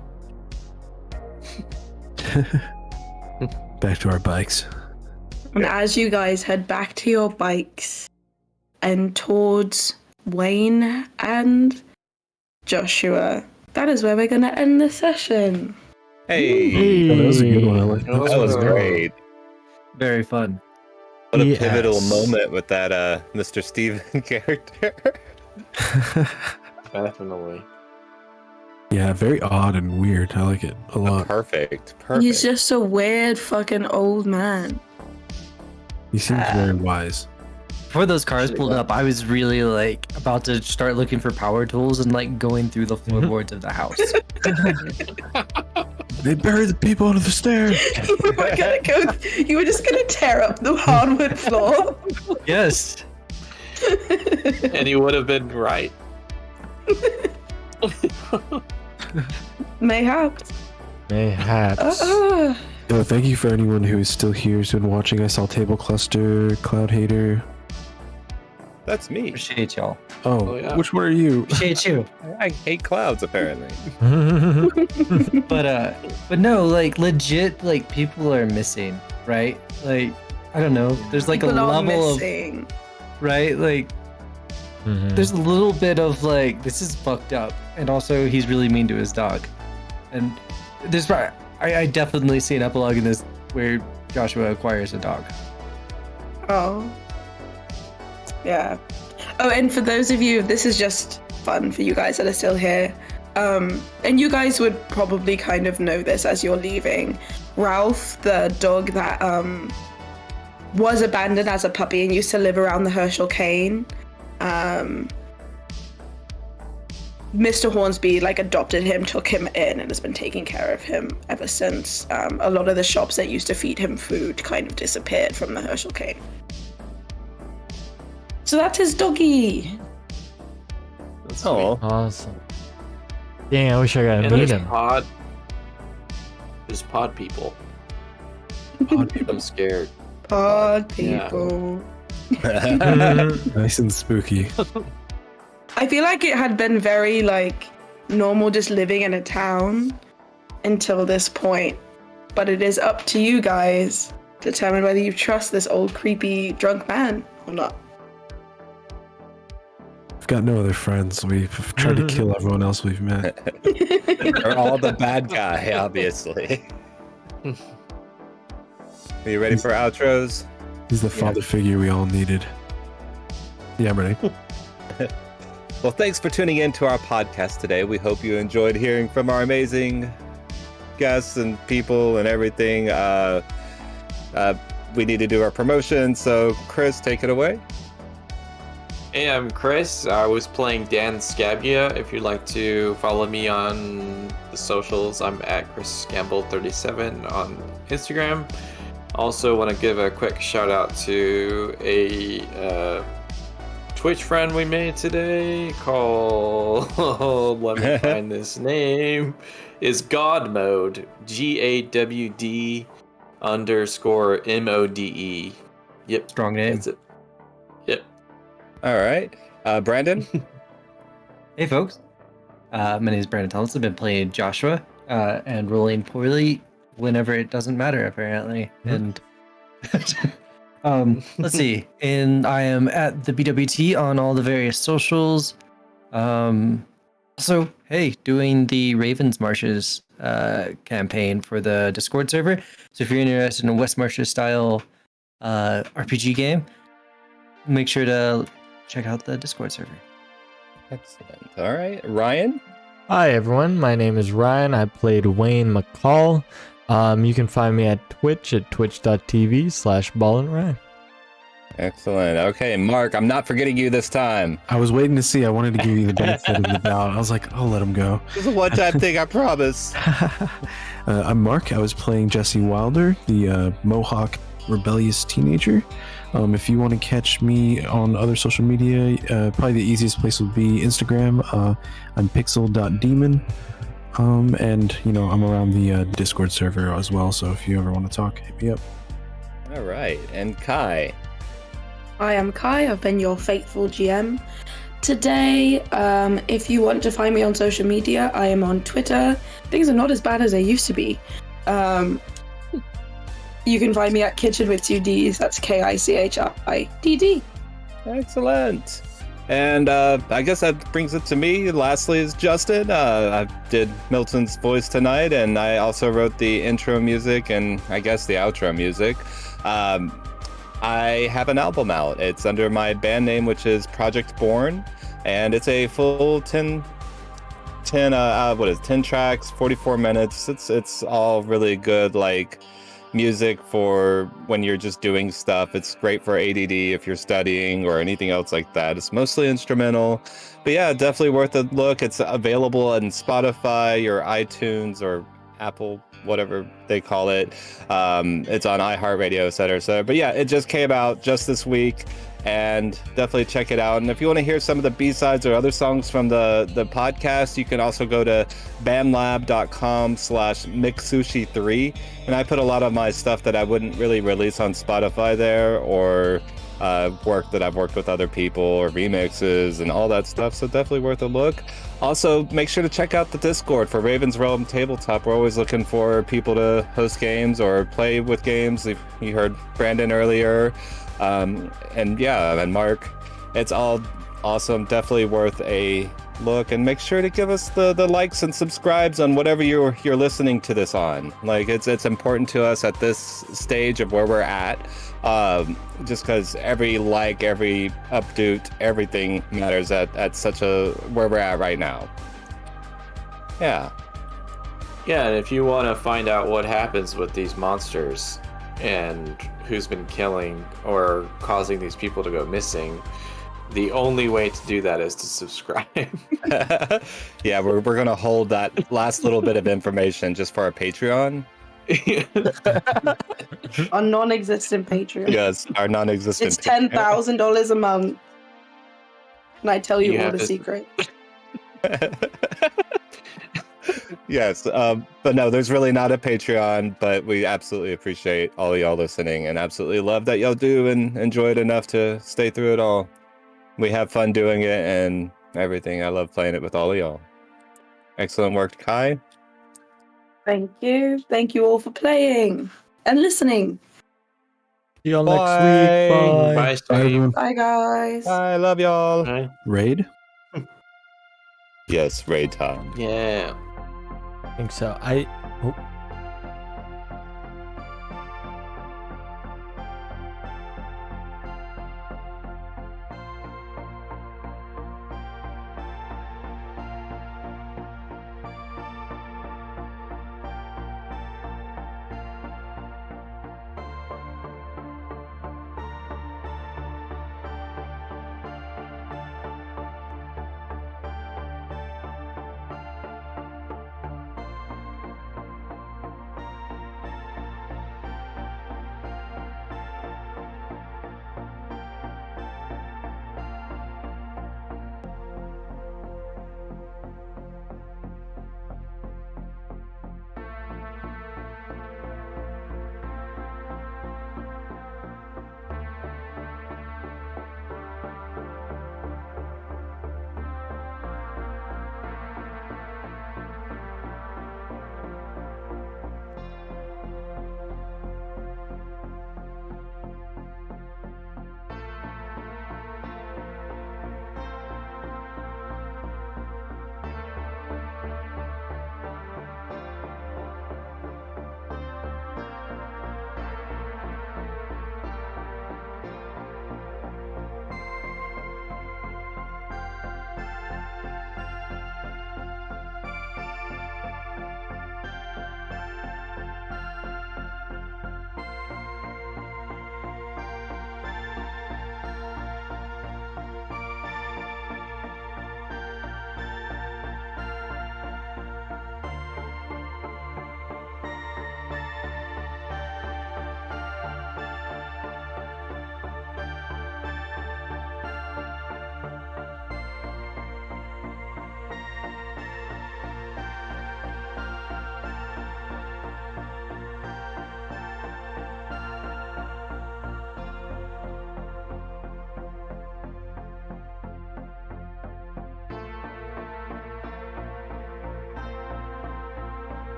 Back to our bikes. And as you guys head back to your bikes and towards Wayne and Joshua, that is where we're going to end the session. Hey. Oh, that was a good one. I like That was great. Very fun. What a Yes. pivotal moment with that Mr. Steven character. Definitely. Yeah, very odd and weird. I like it a lot. Perfect. He's just a weird fucking old man. He seems very wise. Before those cars pulled up, I was really like about to start looking for power tools and like going through the floorboards of the house. They buried the people under the stairs. You were just gonna tear up the hardwood floor. Yes. And he would have been right. Mayhaps. Mayhaps. Oh, thank you for anyone who is still here, who's been watching. I saw Table Cluster, Cloud Hater. That's me. Appreciate y'all. Oh, yeah. which one are you? Appreciate you. I hate clouds, apparently. But no, like legit, like people are missing, right? Like I don't know. There's like People a are level missing. of right, like there's a little bit of like this is fucked up, and also he's really mean to his dog, and there's I definitely see an epilogue in this where Joshua acquires a dog. Oh. Yeah. Oh, and for those of you, this is just fun for you guys that are still here. And you guys would probably kind of know this as you're leaving. Ralph, the dog that was abandoned as a puppy and used to live around the Herschel cane, Mr. Hornsby like adopted him, took him in, and has been taking care of him ever since. A lot of the shops that used to feed him food kind of disappeared from the Herschel cane. So that's his doggy. That's Oh, Awesome. Dang, I wish I got And to meet there's him. there's pod people. Pod people. I'm scared. Pod Yeah. people. Nice and spooky. I feel like it had been very like normal just living in a town until this point. But it is up to you guys to determine whether you trust this old creepy drunk man or not. We've got no other friends. We've tried to kill everyone else we've met. they're all the bad guy, obviously. Are you ready for outros? He's the father figure we all needed. Yeah, I'm ready. Well, thanks for tuning in to our podcast today. We hope you enjoyed hearing from our amazing guests and people and everything. We need to do our promotion, so Chris, take it away. Hey, I'm Chris. I was playing Dan Scabia. If you'd like to follow me on the socials, I'm at ChrisGamble37 on Instagram. Also want to give a quick shout out to a Twitch friend we made today called, let me find this name, is God Mode, GAWD_MODE. Yep. Strong name. That's it. Yep. All right. Brandon? Hey folks, my name is Brandon Thomas. I've been playing Joshua and rolling poorly whenever it doesn't matter apparently. And let's see. And I am at the BWT on all the various socials. Also, hey, doing the Ravens Marshes campaign for the Discord server. So if you're interested in a West Marshes style RPG game, make sure to check out the Discord server. Excellent. All right. Ryan? Hi, everyone. My name is Ryan. I played Wayne McCall. You can find me at Twitch at twitch.tv/ballandryan. Excellent. Okay, Mark, I'm not forgetting you this time. I was waiting to see. I wanted to give you the benefit of the doubt. I was like, I'll let him go. It's a one-time thing, I promise. I'm Mark. I was playing Jesse Wilder, the Mohawk rebellious teenager. If you want to catch me on other social media, probably the easiest place would be Instagram. I'm pixel.demon. And, I'm around the Discord server as well. So if you ever want to talk, hit me up. All right. And Kai. I am Kai. I've been your faithful GM. Today, if you want to find me on social media, I am on Twitter. Things are not as bad as they used to be. You can find me at Kitchen with 2Ds. That's KICHIDD. Excellent. And I guess that brings it to me. Lastly is Justin. I did Milton's voice tonight, and I also wrote the intro music and I guess the outro music. I have an album out. It's under my band name, which is Project Bourne, and it's a full 10 tracks, 44 minutes. It's all really good, like, music for when you're just doing stuff. It's great for ADD if you're studying or anything else like that. It's mostly instrumental, but yeah, definitely worth a look. It's available on Spotify or iTunes or Apple, whatever they call it. It's on iHeartRadio, et cetera. But yeah, it just came out just this week, and definitely check it out. And if you want to hear some of the B-sides or other songs from the podcast, you can also go to bandlab.com/mixsushi3. And I put a lot of my stuff that I wouldn't really release on Spotify there, or work that I've worked with other people, or remixes and all that stuff. So definitely worth a look. Also, make sure to check out the Discord for Raven's Realm Tabletop. We're always looking for people to host games or play with games. You heard Brandon earlier. And Mark. It's all awesome. Definitely worth a look, and make sure to give us the likes and subscribes on whatever you're listening to this on. Like, it's important to us at this stage of where we're at. Just because every like, every update, everything matters at such a where we're at right now. Yeah. Yeah, and if you want to find out what happens with these monsters and who's been killing or causing these people to go missing, the only way to do that is to subscribe. Yeah, we're gonna hold that last little bit of information just for our Patreon. A non-existent Patreon. Yes, our non-existent. It's $10,000 a month. And I tell you all the to... secret. Yes, but no, there's really not a Patreon, but we absolutely appreciate all of y'all listening, and absolutely love that y'all do and enjoy it enough to stay through it all. We have fun doing it and everything. I love playing it with all of y'all. Excellent work, Kai. Thank you. Thank you all for playing and listening. See y'all next week. Bye. Bye, stream. Bye, guys. I love y'all. Bye. Raid? Yes, raid time. Yeah. I think so.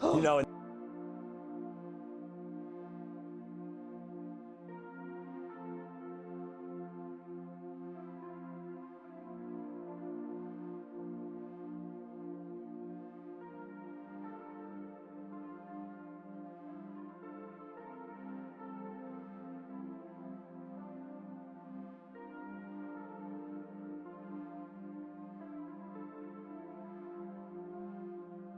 You know,